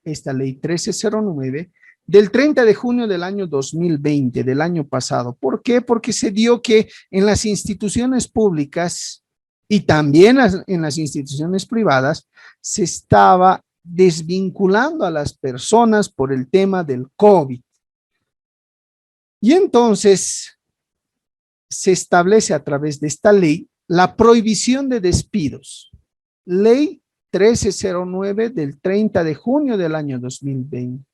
esta ley 1309, del 30 de junio del año 2020, del año pasado. ¿Por qué? Porque se dio que en las instituciones públicas y también en las instituciones privadas se estaba desvinculando a las personas por el tema del COVID. Y entonces se establece a través de esta ley la prohibición de despidos. Ley 1309 del 30 de junio del año 2020.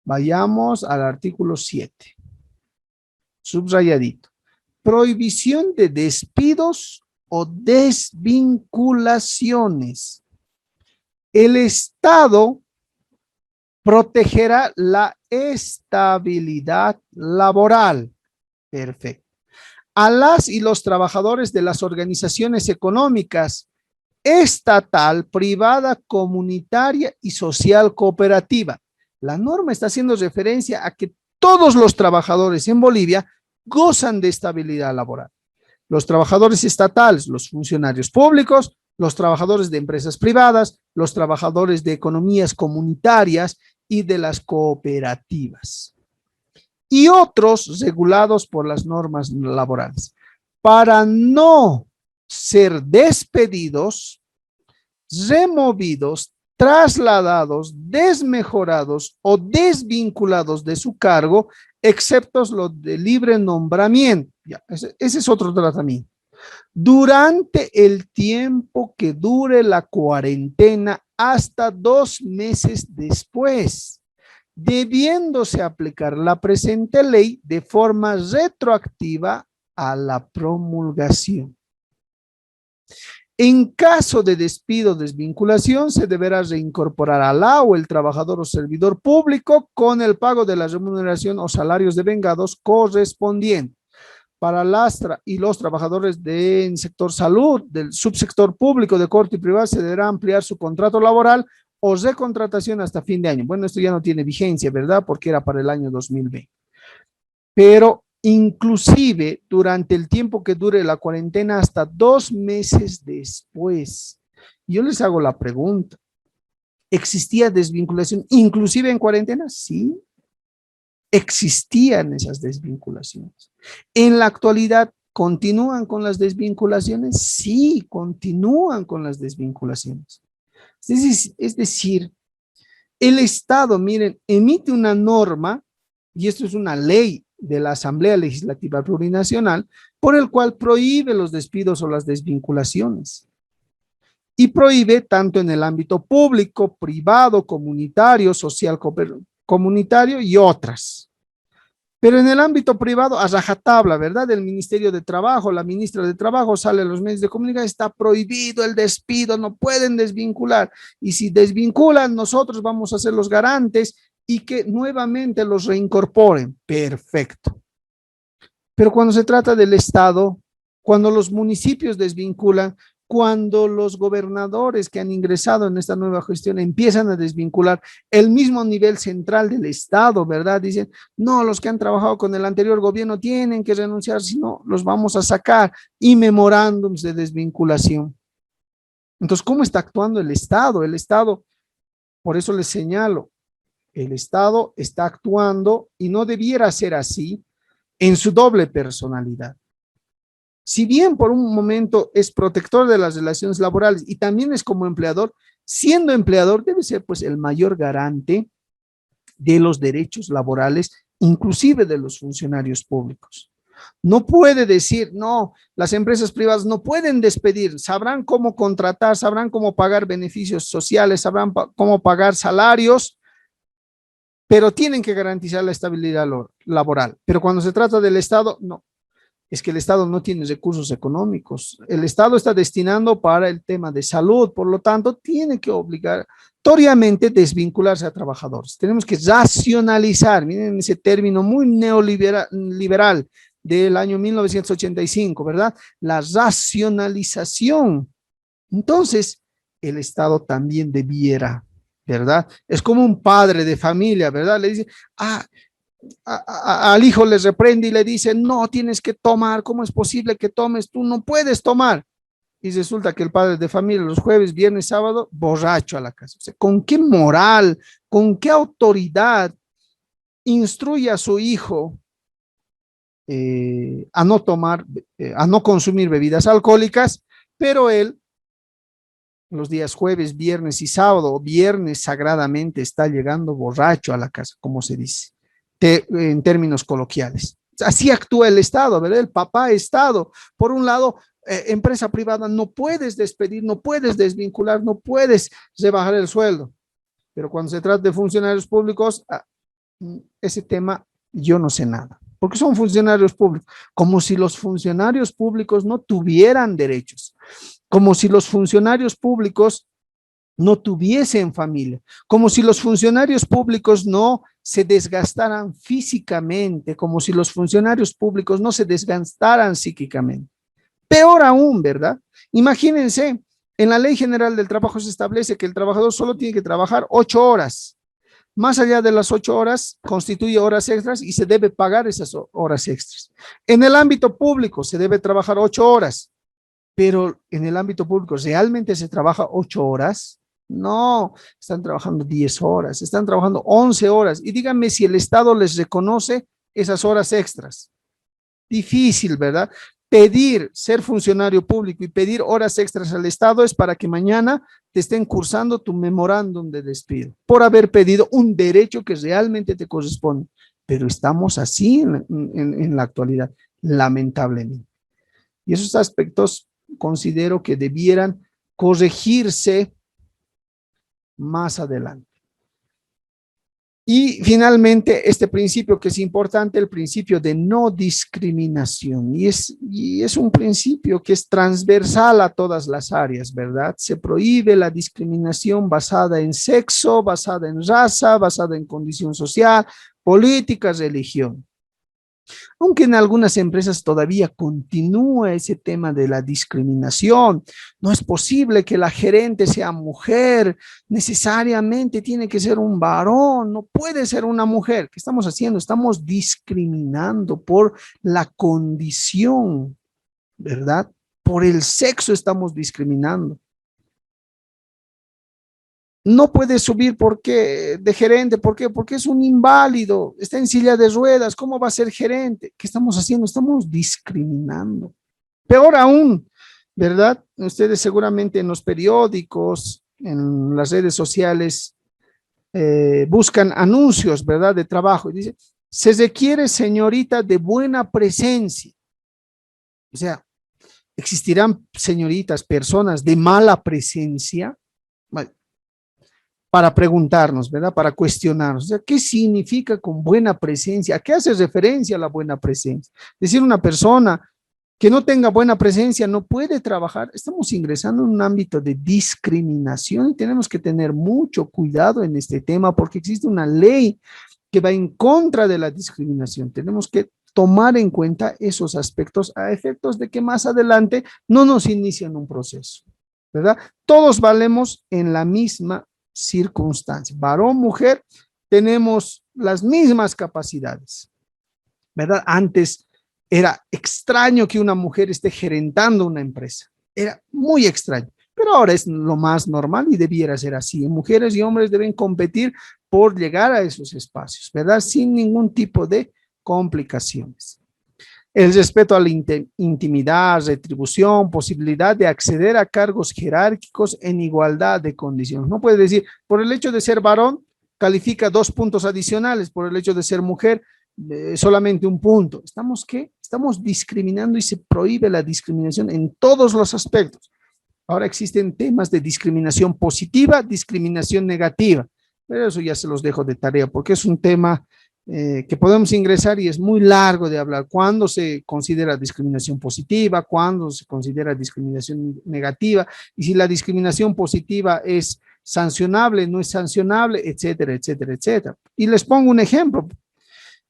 Vayamos al artículo 7, subrayadito. Prohibición de despidos o desvinculaciones. El Estado protegerá la estabilidad laboral. Perfecto. A las y los trabajadores de las organizaciones económicas estatal, privada, comunitaria y social cooperativa. La norma está haciendo referencia a que todos los trabajadores en Bolivia gozan de estabilidad laboral. Los trabajadores estatales, los funcionarios públicos, los trabajadores de empresas privadas, los trabajadores de economías comunitarias y de las cooperativas. Y otros regulados por las normas laborales. Para no ser despedidos, removidos, trasladados, desmejorados o desvinculados de su cargo, excepto los de libre nombramiento. Ya, ese es otro tratamiento. Durante el tiempo que dure la cuarentena hasta 2 meses después, debiéndose aplicar la presente ley de forma retroactiva a la promulgación. En caso de despido o desvinculación, se deberá reincorporar a la o el trabajador o servidor público con el pago de la remuneración o salarios devengados correspondientes. Para las y los trabajadores del sector salud, del subsector público de corte y privado, se deberá ampliar su contrato laboral o recontratación hasta fin de año. Bueno, esto ya no tiene vigencia, ¿verdad? Porque era para el año 2020. Pero inclusive durante el tiempo que dure la cuarentena hasta 2 meses después. Yo les hago la pregunta, ¿existía desvinculación inclusive en cuarentena? Sí, existían esas desvinculaciones. En la actualidad, ¿continúan con las desvinculaciones? Sí, continúan con las desvinculaciones. Es decir, El Estado, miren, emite una norma, y esto es una ley de la Asamblea Legislativa Plurinacional, por el cual prohíbe los despidos o las desvinculaciones. Y prohíbe tanto en el ámbito público, privado, comunitario, social comunitario y otras. Pero en el ámbito privado, a rajatabla, ¿verdad? El Ministerio de Trabajo, la ministra de Trabajo sale a los medios de comunicación, está prohibido el despido, no pueden desvincular. Y si desvinculan, nosotros vamos a ser los garantes y que nuevamente los reincorporen. Perfecto. Pero cuando se trata del Estado, cuando los municipios desvinculan, cuando los gobernadores que han ingresado en esta nueva gestión empiezan a desvincular el mismo nivel central del Estado, ¿verdad? Dicen, no, los que han trabajado con el anterior gobierno tienen que renunciar, si no, los vamos a sacar, y memorándums de desvinculación. Entonces, ¿cómo está actuando el Estado? El Estado, por eso les señalo, el Estado está actuando y no debiera ser así en su doble personalidad. Si bien por un momento es protector de las relaciones laborales y también es como empleador, siendo empleador debe ser pues el mayor garante de los derechos laborales, inclusive de los funcionarios públicos. No puede decir, no, las empresas privadas no pueden despedir, sabrán cómo contratar, sabrán cómo pagar beneficios sociales, sabrán cómo pagar salarios, pero tienen que garantizar la estabilidad laboral. Pero cuando se trata del Estado, no. Es que el Estado no tiene recursos económicos. El Estado está destinando para el tema de salud, por lo tanto, tiene que obligatoriamente desvincularse a trabajadores. Tenemos que racionalizar, miren ese término muy neoliberal del año 1985, ¿verdad? La racionalización. Entonces, el Estado también debiera, ¿verdad? Es como un padre de familia, ¿verdad? Le dice, al hijo le reprende y le dice, no tienes que tomar, ¿cómo es posible que tomes? Tú no puedes tomar. Y resulta que el padre de familia los jueves, viernes, sábado, borracho a la casa. O sea, ¿con qué moral, con qué autoridad instruye a su hijo a no tomar, a no consumir bebidas alcohólicas, pero él los días jueves, viernes y sábado, o viernes sagradamente está llegando borracho a la casa, como se dice, en términos coloquiales? Así actúa el Estado, ¿verdad? El papá Estado. Por un lado, empresa privada, no puedes despedir, no puedes desvincular, no puedes rebajar el sueldo. Pero cuando se trata de funcionarios públicos, ese tema yo no sé nada, porque son funcionarios públicos, como si los funcionarios públicos no tuvieran derechos, como si los funcionarios públicos no tuviesen familia, como si los funcionarios públicos no se desgastaran físicamente, como si los funcionarios públicos no se desgastaran psíquicamente. Peor aún, ¿verdad? Imagínense, en la Ley General del Trabajo se establece que el trabajador solo tiene que trabajar 8 horas. Más allá de las 8 horas, constituye horas extras y se debe pagar esas horas extras. En el ámbito público se debe trabajar 8 horas, pero en el ámbito público, ¿realmente se trabaja 8 horas? No, están trabajando 10 horas, están trabajando 11 horas. Y díganme si el Estado les reconoce esas horas extras. Difícil, ¿verdad? Pedir ser funcionario público y pedir horas extras al Estado es para que mañana te estén cursando tu memorándum de despido por haber pedido un derecho que realmente te corresponde. Pero estamos así en la actualidad, lamentablemente. Y esos aspectos considero que debieran corregirse más adelante. Y finalmente, este principio que es importante, el principio de no discriminación, y es un principio que es transversal a todas las áreas, ¿verdad? Se prohíbe la discriminación basada en sexo, basada en raza, basada en condición social, política, religión. Aunque en algunas empresas todavía continúa ese tema de la discriminación. No es posible que la gerente sea mujer, necesariamente tiene que ser un varón, no puede ser una mujer. ¿Qué estamos haciendo? Estamos discriminando por la condición, ¿verdad? Por el sexo estamos discriminando. No puede subir porque de gerente, ¿por qué? Porque es un inválido, está en silla de ruedas, ¿cómo va a ser gerente? ¿Qué estamos haciendo? Estamos discriminando. Peor aún, ¿verdad? Ustedes seguramente en los periódicos, en las redes sociales, buscan anuncios, ¿verdad?, de trabajo, y dice, se requiere señorita de buena presencia. O sea, ¿existirán señoritas, personas de mala presencia? Bueno, para preguntarnos, ¿verdad? Para cuestionarnos. O sea, ¿qué significa con buena presencia? ¿A qué hace referencia la buena presencia? Es decir, una persona que no tenga buena presencia no puede trabajar. Estamos ingresando en un ámbito de discriminación y tenemos que tener mucho cuidado en este tema porque existe una ley que va en contra de la discriminación. Tenemos que tomar en cuenta esos aspectos a efectos de que más adelante no nos inician un proceso, ¿verdad? Todos valemos en la misma circunstancia. Varón, mujer, tenemos las mismas capacidades, ¿verdad? Antes era extraño que una mujer esté gerentando una empresa. Era muy extraño, pero ahora es lo más normal y debiera ser así. Mujeres y hombres deben competir por llegar a esos espacios, ¿verdad? Sin ningún tipo de complicaciones. El respeto a la intimidad, retribución, posibilidad de acceder a cargos jerárquicos en igualdad de condiciones. No puede decir, por el hecho de ser varón, califica 2 puntos adicionales, por el hecho de ser mujer, solamente 1 punto. Estamos discriminando y se prohíbe la discriminación en todos los aspectos. Ahora existen temas de discriminación positiva, discriminación negativa, pero eso ya se los dejo de tarea porque es un tema que podemos ingresar y es muy largo de hablar. ¿Cuándo se considera discriminación positiva? ¿Cuándo se considera discriminación negativa? Y si la discriminación positiva es sancionable, no es sancionable, etcétera, etcétera, etcétera. Y les pongo un ejemplo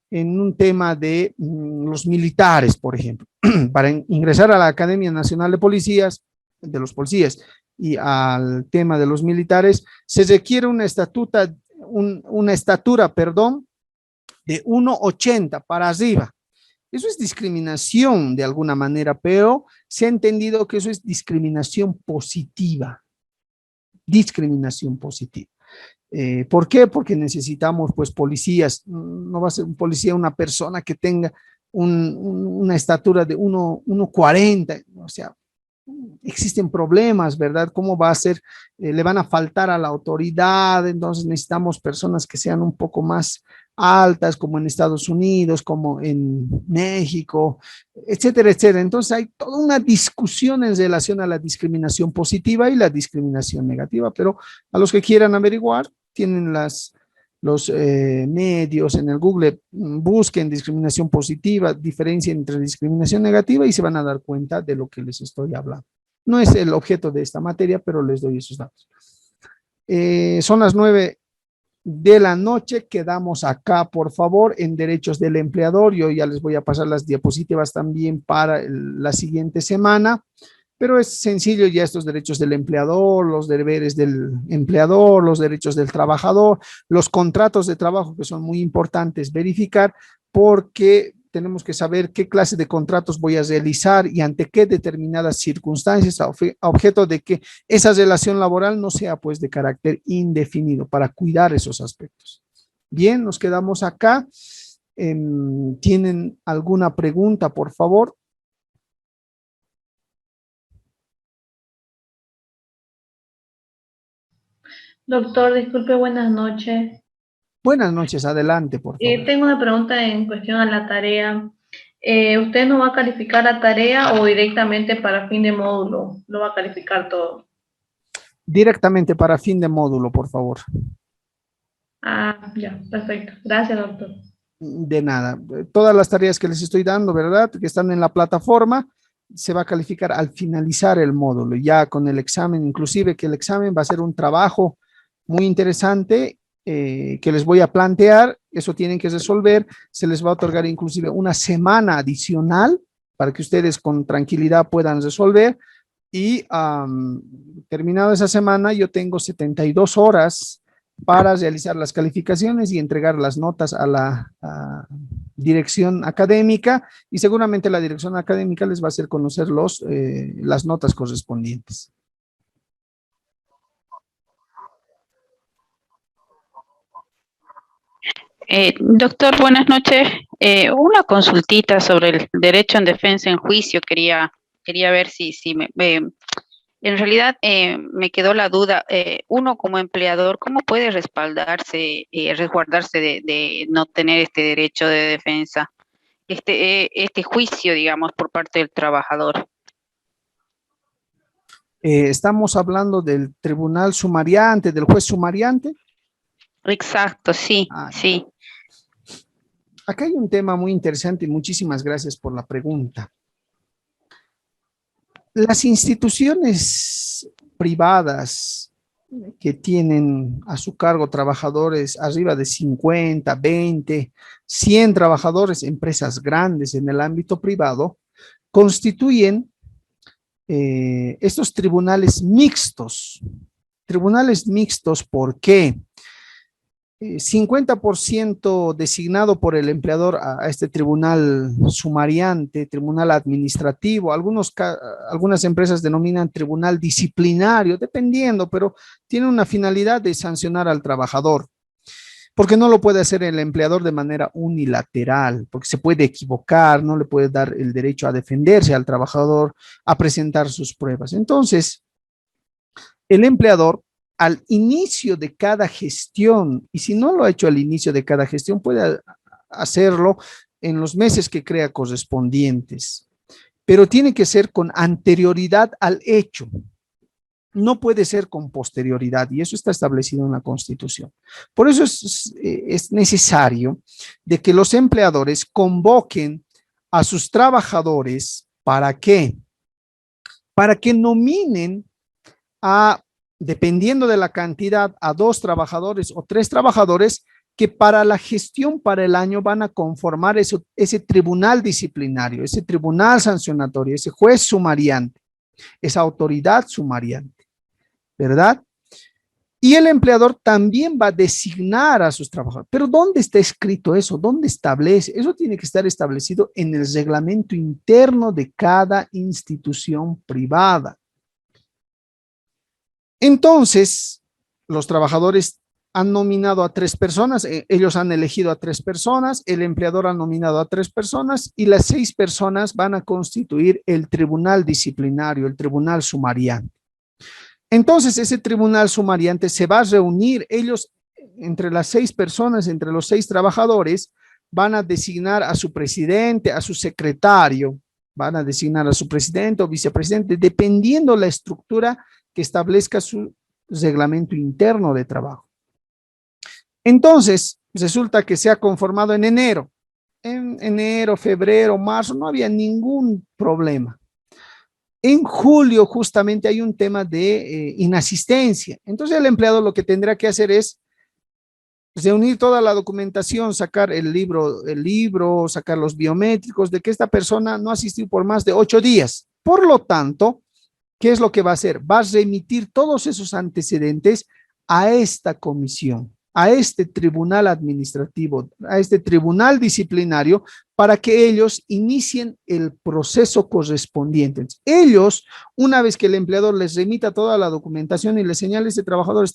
en un tema de los militares, por ejemplo. Para ingresar a la Academia Nacional de Policías, de los policías, y al tema de los militares, se requiere una estatura, de 1,80 para arriba. Eso es discriminación de alguna manera, pero se ha entendido que eso es discriminación positiva. Discriminación positiva. ¿Por qué? Porque necesitamos pues policías. No va a ser un policía una persona que tenga una estatura de 1,40, o sea, existen problemas, ¿verdad? ¿Cómo va a ser? Le van a faltar a la autoridad, entonces necesitamos personas que sean un poco más altas, como en Estados Unidos, como en México, etcétera, etcétera. Entonces hay toda una discusión en relación a la discriminación positiva y la discriminación negativa, pero a los que quieran averiguar, tienen los medios en el Google, busquen discriminación positiva, diferencia entre discriminación negativa y se van a dar cuenta de lo que les estoy hablando. No es el objeto de esta materia, pero les doy esos datos. Son las 9 de la noche, quedamos acá, por favor, en derechos del empleador. Yo ya les voy a pasar las diapositivas también para la siguiente semana. Pero es sencillo ya estos derechos del empleador, los deberes del empleador, los derechos del trabajador, los contratos de trabajo que son muy importantes verificar porque tenemos que saber qué clase de contratos voy a realizar y ante qué determinadas circunstancias a objeto de que esa relación laboral no sea pues de carácter indefinido para cuidar esos aspectos. Bien, nos quedamos acá. ¿Tienen alguna pregunta, por favor? Doctor, disculpe, buenas noches. Buenas noches, adelante, por favor. Tengo una pregunta en cuestión a la tarea. ¿Usted no va a calificar la tarea o directamente para fin de módulo? ¿Lo va a calificar todo? Directamente para fin de módulo, por favor. Ah, ya, perfecto. Gracias, doctor. De nada. Todas las tareas que les estoy dando, ¿verdad? Que están en la plataforma, se va a calificar al finalizar el módulo, ya con el examen, inclusive que el examen va a ser un trabajo muy interesante que les voy a plantear, eso tienen que resolver, se les va a otorgar inclusive una semana adicional para que ustedes con tranquilidad puedan resolver y terminado esa semana yo tengo 72 horas para realizar las calificaciones y entregar las notas a la dirección académica y seguramente la dirección académica les va a hacer conocer las notas correspondientes. Doctor, buenas noches. Una consultita sobre el derecho en defensa en juicio. Quería ver si En realidad me quedó la duda, uno como empleador, ¿cómo puede respaldarse, resguardarse de no tener este derecho de defensa, este juicio, digamos, por parte del trabajador? Estamos hablando del tribunal sumariante, del juez sumariante. Exacto, sí, Ah, sí. acá hay un tema muy interesante y muchísimas gracias por la pregunta. Las instituciones privadas que tienen a su cargo trabajadores arriba de 50, 20, 100 trabajadores, empresas grandes en el ámbito privado, constituyen estos tribunales mixtos. Tribunales mixtos, ¿por qué? 50% designado por el empleador a este tribunal sumariante, tribunal administrativo, algunas empresas denominan tribunal disciplinario, dependiendo, pero tiene una finalidad de sancionar al trabajador, porque no lo puede hacer el empleador de manera unilateral, porque se puede equivocar, no le puede dar el derecho a defenderse al trabajador, a presentar sus pruebas. Entonces, el empleador al inicio de cada gestión, y si no lo ha hecho al inicio de cada gestión, puede hacerlo en los meses que crea correspondientes, pero tiene que ser con anterioridad al hecho. No puede ser con posterioridad, y eso está establecido en la Constitución. Por eso es necesario de que los empleadores convoquen a sus trabajadores. ¿Para qué? Para que nominen dependiendo de la cantidad, a 2 trabajadores o 3 trabajadores que para la gestión para el año van a conformar ese tribunal disciplinario, ese tribunal sancionatorio, ese juez sumariante, esa autoridad sumariante, ¿verdad? Y el empleador también va a designar a sus trabajadores. Pero ¿dónde está escrito eso? ¿Dónde establece? Eso tiene que estar establecido en el reglamento interno de cada institución privada. Entonces, los trabajadores han nominado a 3 personas, ellos han elegido a 3 personas, el empleador ha nominado a 3 personas y las 6 personas van a constituir el tribunal disciplinario, el tribunal sumariante. Entonces, ese tribunal sumariante se va a reunir, ellos, entre las 6 personas, entre los 6 trabajadores, van a designar a su presidente, a su secretario, van a designar a su presidente o vicepresidente, dependiendo la estructura que establezca su reglamento interno de trabajo. Entonces, resulta que se ha conformado en enero. En enero, febrero, marzo, no había ningún problema. En julio, justamente, hay un tema de inasistencia. Entonces, el empleado lo que tendrá que hacer es reunir toda la documentación, sacar el libro, sacar los biométricos de que esta persona no asistió por más de 8 días. Por lo tanto, ¿qué es lo que va a hacer? Va a remitir todos esos antecedentes a esta comisión, a este tribunal administrativo, a este tribunal disciplinario, para que ellos inicien el proceso correspondiente. Ellos, una vez que el empleador les remita toda la documentación y les señale este trabajador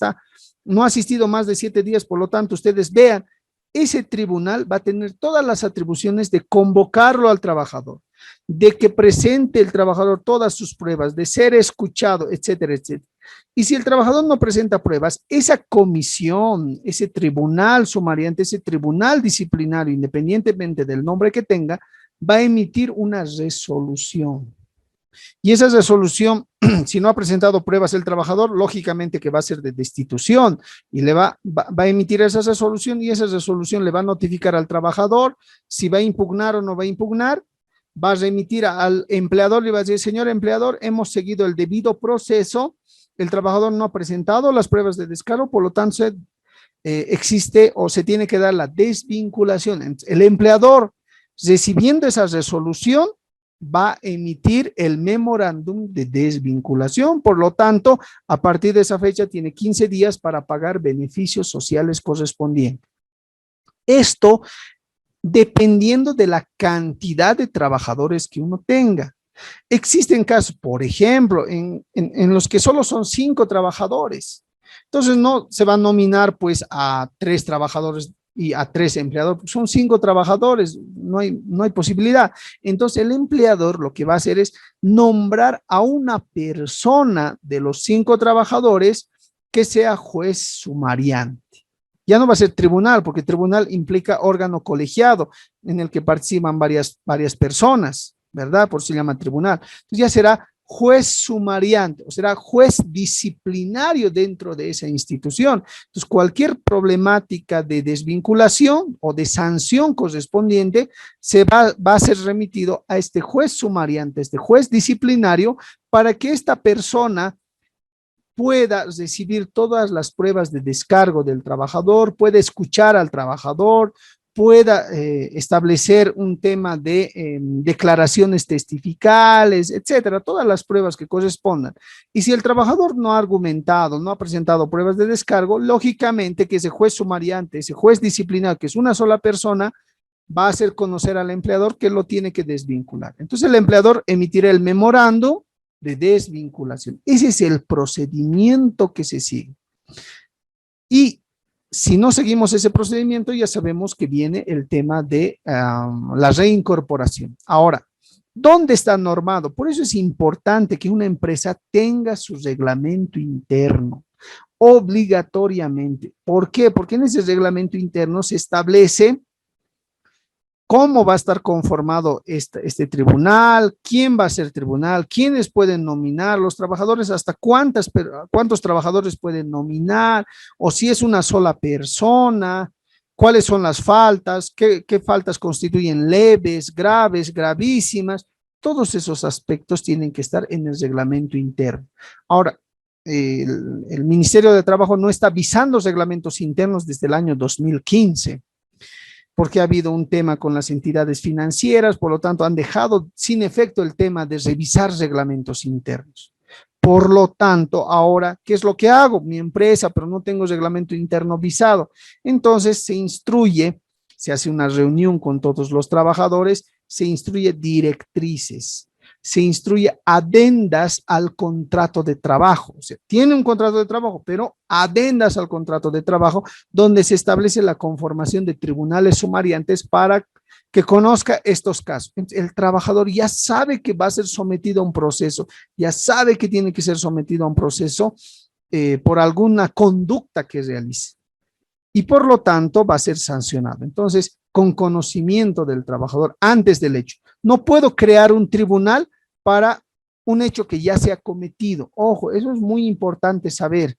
no ha asistido más de 7 días, por lo tanto, ustedes vean, ese tribunal va a tener todas las atribuciones de convocarlo al trabajador, de que presente el trabajador todas sus pruebas, de ser escuchado, etcétera, etcétera. Y si el trabajador no presenta pruebas, esa comisión, ese tribunal sumariante, ese tribunal disciplinario, independientemente del nombre que tenga, va a emitir una resolución. Y esa resolución, si no ha presentado pruebas el trabajador, lógicamente que va a ser de destitución y le va a emitir esa resolución, y esa resolución le va a notificar al trabajador si va a impugnar o no va a impugnar. Va a remitir al empleador y va a decir: señor empleador, hemos seguido el debido proceso, el trabajador no ha presentado las pruebas de descaro, por lo tanto existe o se tiene que dar la desvinculación. El empleador, recibiendo esa resolución, va a emitir el memorándum de desvinculación. Por lo tanto, a partir de esa fecha tiene 15 días para pagar beneficios sociales correspondientes. Esto dependiendo de la cantidad de trabajadores que uno tenga. Existen casos, por ejemplo, en los que solo son 5 trabajadores. Entonces no se va a nominar pues a 3 trabajadores y a 3 empleadores, son 5 trabajadores, no hay posibilidad. Entonces el empleador lo que va a hacer es nombrar a una persona de los 5 trabajadores que sea juez sumariante. Ya no va a ser tribunal, porque tribunal implica órgano colegiado en el que participan varias personas, ¿verdad? Por eso se llama tribunal. Entonces ya será juez sumariante, o será juez disciplinario dentro de esa institución. Entonces, cualquier problemática de desvinculación o de sanción correspondiente va a ser remitido a este juez sumariante, este juez disciplinario, para que esta persona pueda recibir todas las pruebas de descargo del trabajador, pueda escuchar al trabajador, pueda establecer un tema de declaraciones testificales, etcétera, todas las pruebas que correspondan. Y si el trabajador no ha argumentado, no ha presentado pruebas de descargo, lógicamente que ese juez sumariante, ese juez disciplinario, que es una sola persona, va a hacer conocer al empleador que lo tiene que desvincular. Entonces el empleador emitirá el memorando de desvinculación. Ese es el procedimiento que se sigue. Y si no seguimos ese procedimiento, ya sabemos que viene el tema de la reincorporación. Ahora, ¿dónde está normado? Por eso es importante que una empresa tenga su reglamento interno, obligatoriamente. ¿Por qué? Porque en ese reglamento interno se establece cómo va a estar conformado este tribunal, quién va a ser tribunal, quiénes pueden nominar, los trabajadores, hasta cuántos trabajadores pueden nominar, o si es una sola persona, cuáles son las faltas, qué faltas constituyen leves, graves, gravísimas. Todos esos aspectos tienen que estar en el reglamento interno. Ahora, el Ministerio de Trabajo no está visando reglamentos internos desde el año 2015. Porque ha habido un tema con las entidades financieras, por lo tanto han dejado sin efecto el tema de revisar reglamentos internos. Por lo tanto, ahora, ¿qué es lo que hago? Mi empresa, pero no tengo reglamento interno visado. Entonces se instruye, se hace una reunión con todos los trabajadores, se instruye directrices, se instruye adendas al contrato de trabajo. O sea, tiene un contrato de trabajo, pero adendas al contrato de trabajo donde se establece la conformación de tribunales sumariantes para que conozca estos casos. El trabajador ya sabe que va a ser sometido a un proceso, ya sabe que tiene que ser sometido a un proceso por alguna conducta que realice. Y por lo tanto va a ser sancionado. Entonces, con conocimiento del trabajador antes del hecho. No puedo crear un tribunal para un hecho que ya se ha cometido. Ojo, eso es muy importante saber.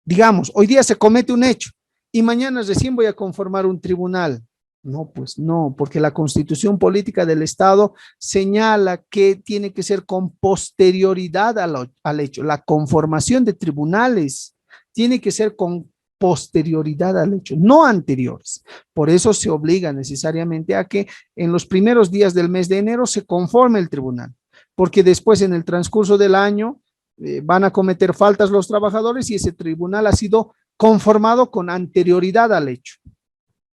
Digamos, hoy día se comete un hecho y mañana recién voy a conformar un tribunal. No, pues no, porque la Constitución Política del Estado señala que tiene que ser con posterioridad al hecho. La conformación de tribunales tiene que ser con posterioridad al hecho, no anteriores. Por eso se obliga necesariamente a que en los primeros días del mes de enero se conforme el tribunal, porque después en el transcurso del año van a cometer faltas los trabajadores y ese tribunal ha sido conformado con anterioridad al hecho.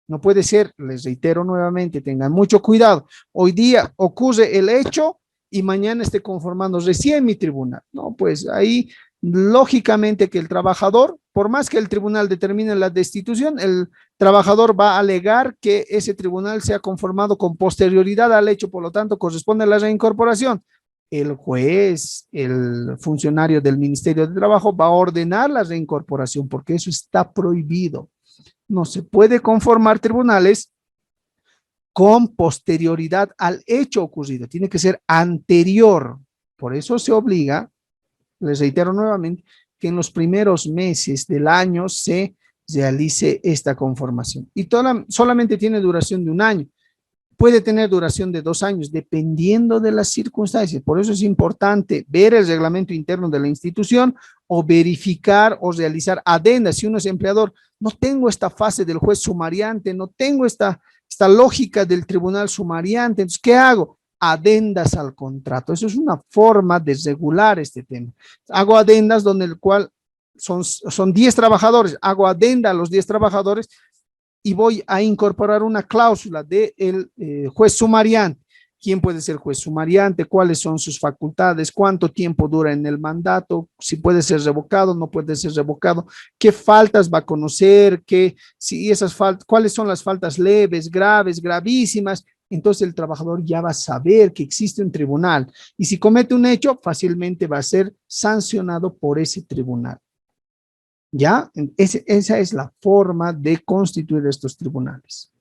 No puede ser, les reitero nuevamente, tengan mucho cuidado. Hoy día ocurre el hecho y mañana esté conformando recién mi tribunal. No, pues ahí lógicamente que el trabajador, por más que el tribunal determine la destitución, el trabajador va a alegar que ese tribunal sea conformado con posterioridad al hecho, por lo tanto corresponde a la reincorporación. El juez, el funcionario del Ministerio de Trabajo va a ordenar la reincorporación porque eso está prohibido. No se puede conformar tribunales con posterioridad al hecho ocurrido, tiene que ser anterior. Por eso se obliga, les reitero nuevamente, que en los primeros meses del año se realice esta conformación. Y solamente tiene duración de 1 año. Puede tener duración de 2 años, dependiendo de las circunstancias. Por eso es importante ver el reglamento interno de la institución o verificar o realizar adendas. Si uno es empleador, no tengo esta fase del juez sumariante, no tengo esta lógica del tribunal sumariante, entonces, ¿qué hago? Adendas al contrato. Eso es una forma de regular este tema. Hago adendas donde el cual son 10 trabajadores, hago adenda a los 10 trabajadores y voy a incorporar una cláusula del juez sumariante quién puede ser juez sumariante, cuáles son sus facultades, cuánto tiempo dura en el mandato, si puede ser revocado, no puede ser revocado, qué faltas va a conocer, si esas faltas, cuáles son las faltas leves, graves, gravísimas. Entonces el trabajador ya va a saber que existe un tribunal y si comete un hecho, fácilmente va a ser sancionado por ese tribunal. ¿Ya? Esa es la forma de constituir estos tribunales.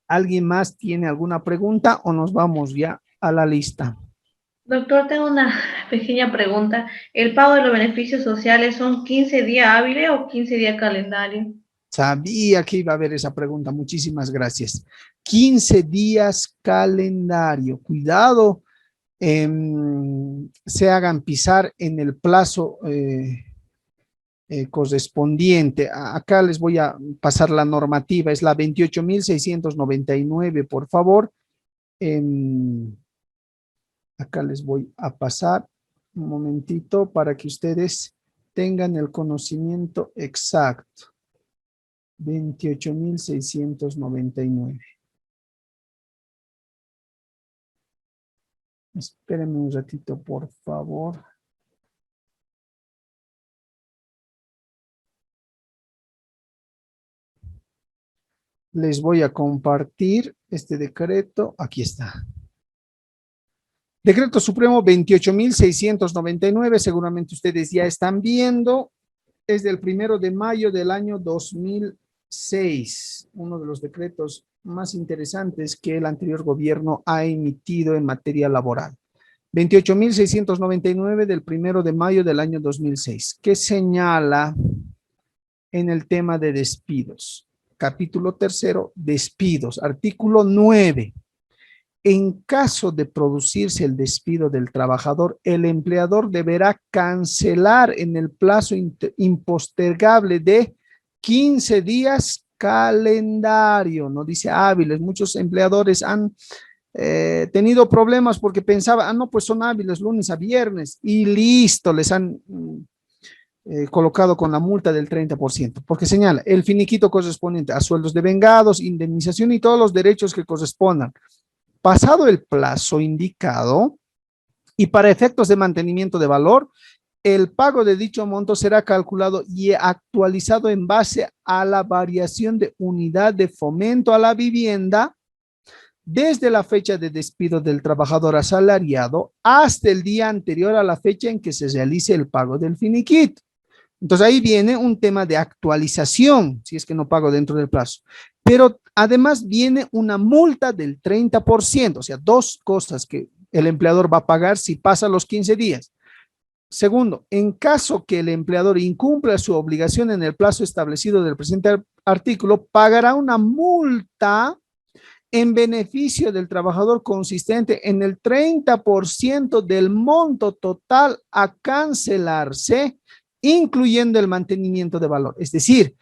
¿Alguien más tiene alguna pregunta o nos vamos ya a la lista? Doctor, tengo una pequeña pregunta. ¿El pago de los beneficios sociales son 15 días hábiles o 15 días calendario? Sabía que iba a haber esa pregunta. Muchísimas gracias. 15 días calendario. Cuidado, se hagan pisar en el plazo correspondiente. Acá les voy a pasar la normativa. Es la 28.699, por favor. Acá les voy a pasar un momentito para que ustedes tengan el conocimiento exacto. 28.699. Espérenme un ratito, por favor. Les voy a compartir este decreto. Aquí está. Decreto Supremo 28.699. Seguramente ustedes ya están viendo. Es del 1 de mayo del año 2006. Uno de los decretos más interesantes que el anterior gobierno ha emitido en materia laboral. 28.699 del 1 de mayo del año 2006. ¿Qué señala en el tema de despidos? Capítulo 3, despidos. Artículo 9. En caso de producirse el despido del trabajador, el empleador deberá cancelar en el plazo impostergable de 15 días calendario, no dice hábiles. Muchos empleadores han tenido problemas porque pensaban, no, pues son hábiles lunes a viernes y listo, les han colocado con la multa del 30%, porque señala el finiquito correspondiente a sueldos de vengados, indemnización y todos los derechos que correspondan. Pasado el plazo indicado y para efectos de mantenimiento de valor, el pago de dicho monto será calculado y actualizado en base a la variación de unidad de fomento a la vivienda desde la fecha de despido del trabajador asalariado hasta el día anterior a la fecha en que se realice el pago del finiquito. Entonces ahí viene un tema de actualización, si es que no pago dentro del plazo. Pero además viene una multa del 30%, o sea, dos cosas que el empleador va a pagar si pasa los 15 días. Segundo, en caso que el empleador incumpla su obligación en el plazo establecido del presente artículo, pagará una multa en beneficio del trabajador consistente en el 30% del monto total a cancelarse, incluyendo el mantenimiento de valor. Es decir,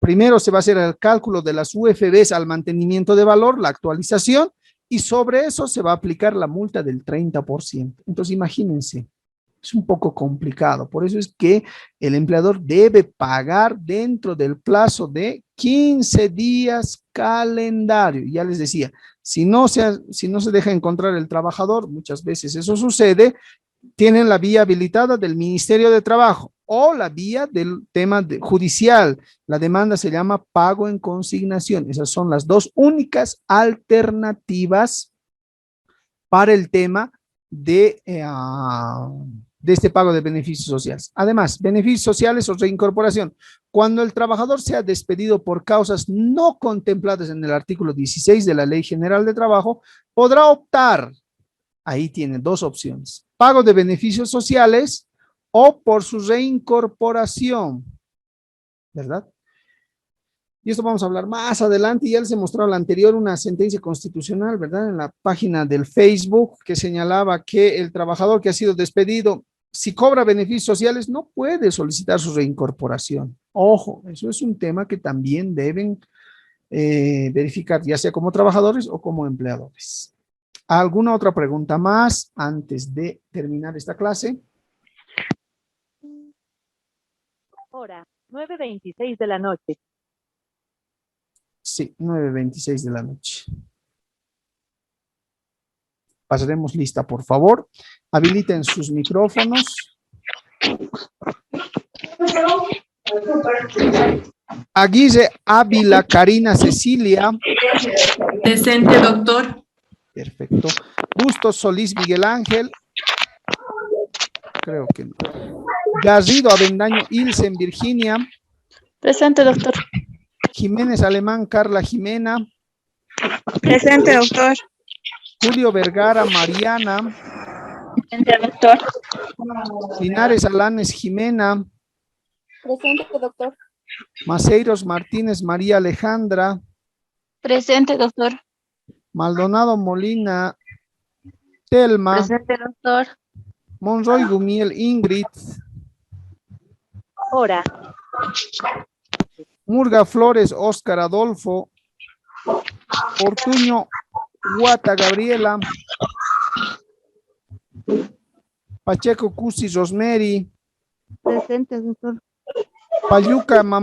primero se va a hacer el cálculo de las UFBs al mantenimiento de valor, la actualización, y sobre eso se va a aplicar la multa del 30%. Entonces, imagínense, es un poco complicado. Por eso es que el empleador debe pagar dentro del plazo de 15 días calendario. Ya les decía, si no se deja encontrar el trabajador, muchas veces eso sucede, tienen la vía habilitada del Ministerio de Trabajo o la vía del tema judicial. La demanda se llama pago en consignación. Esas son las dos únicas alternativas para el tema de este pago de beneficios sociales. Además, beneficios sociales o reincorporación. Cuando el trabajador sea despedido por causas no contempladas en el artículo 16 de la Ley General de Trabajo, podrá optar. Ahí tiene dos opciones: pago de beneficios sociales o por su reincorporación, ¿verdad? Y esto vamos a hablar más adelante. Ya les he mostrado la anterior una sentencia constitucional, ¿verdad? En la página del Facebook que señalaba que el trabajador que ha sido despedido, si cobra beneficios sociales, no puede solicitar su reincorporación. Ojo, eso es un tema que también deben verificar, ya sea como trabajadores o como empleadores. ¿Alguna otra pregunta más antes de terminar esta clase? Hora 9:26 de la noche. Sí, 9:26 de la noche. Pasaremos lista, por favor. Habiliten sus micrófonos. Aguirre Ávila Karina Cecilia. Presente, doctor. Perfecto. Bustos Solís Miguel Ángel. Creo que no. Garrido Avendaño Ilsen Virginia. Presente, doctor. Jiménez Alemán Carla Jimena. Presente, doctor. Julio Vergara Mariana. Presente, doctor. Linares Alanes Jimena. Presente, doctor. Maceiros Martínez María Alejandra. Presente, doctor. Maldonado Molina Telma. Presente, doctor. Monroy Gumiel Ingrid. Hora. Murga Flores Óscar Adolfo. Ortuño Guata Gabriela. Pacheco Cusi Rosemary. Presente, doctor. Payuca Mamá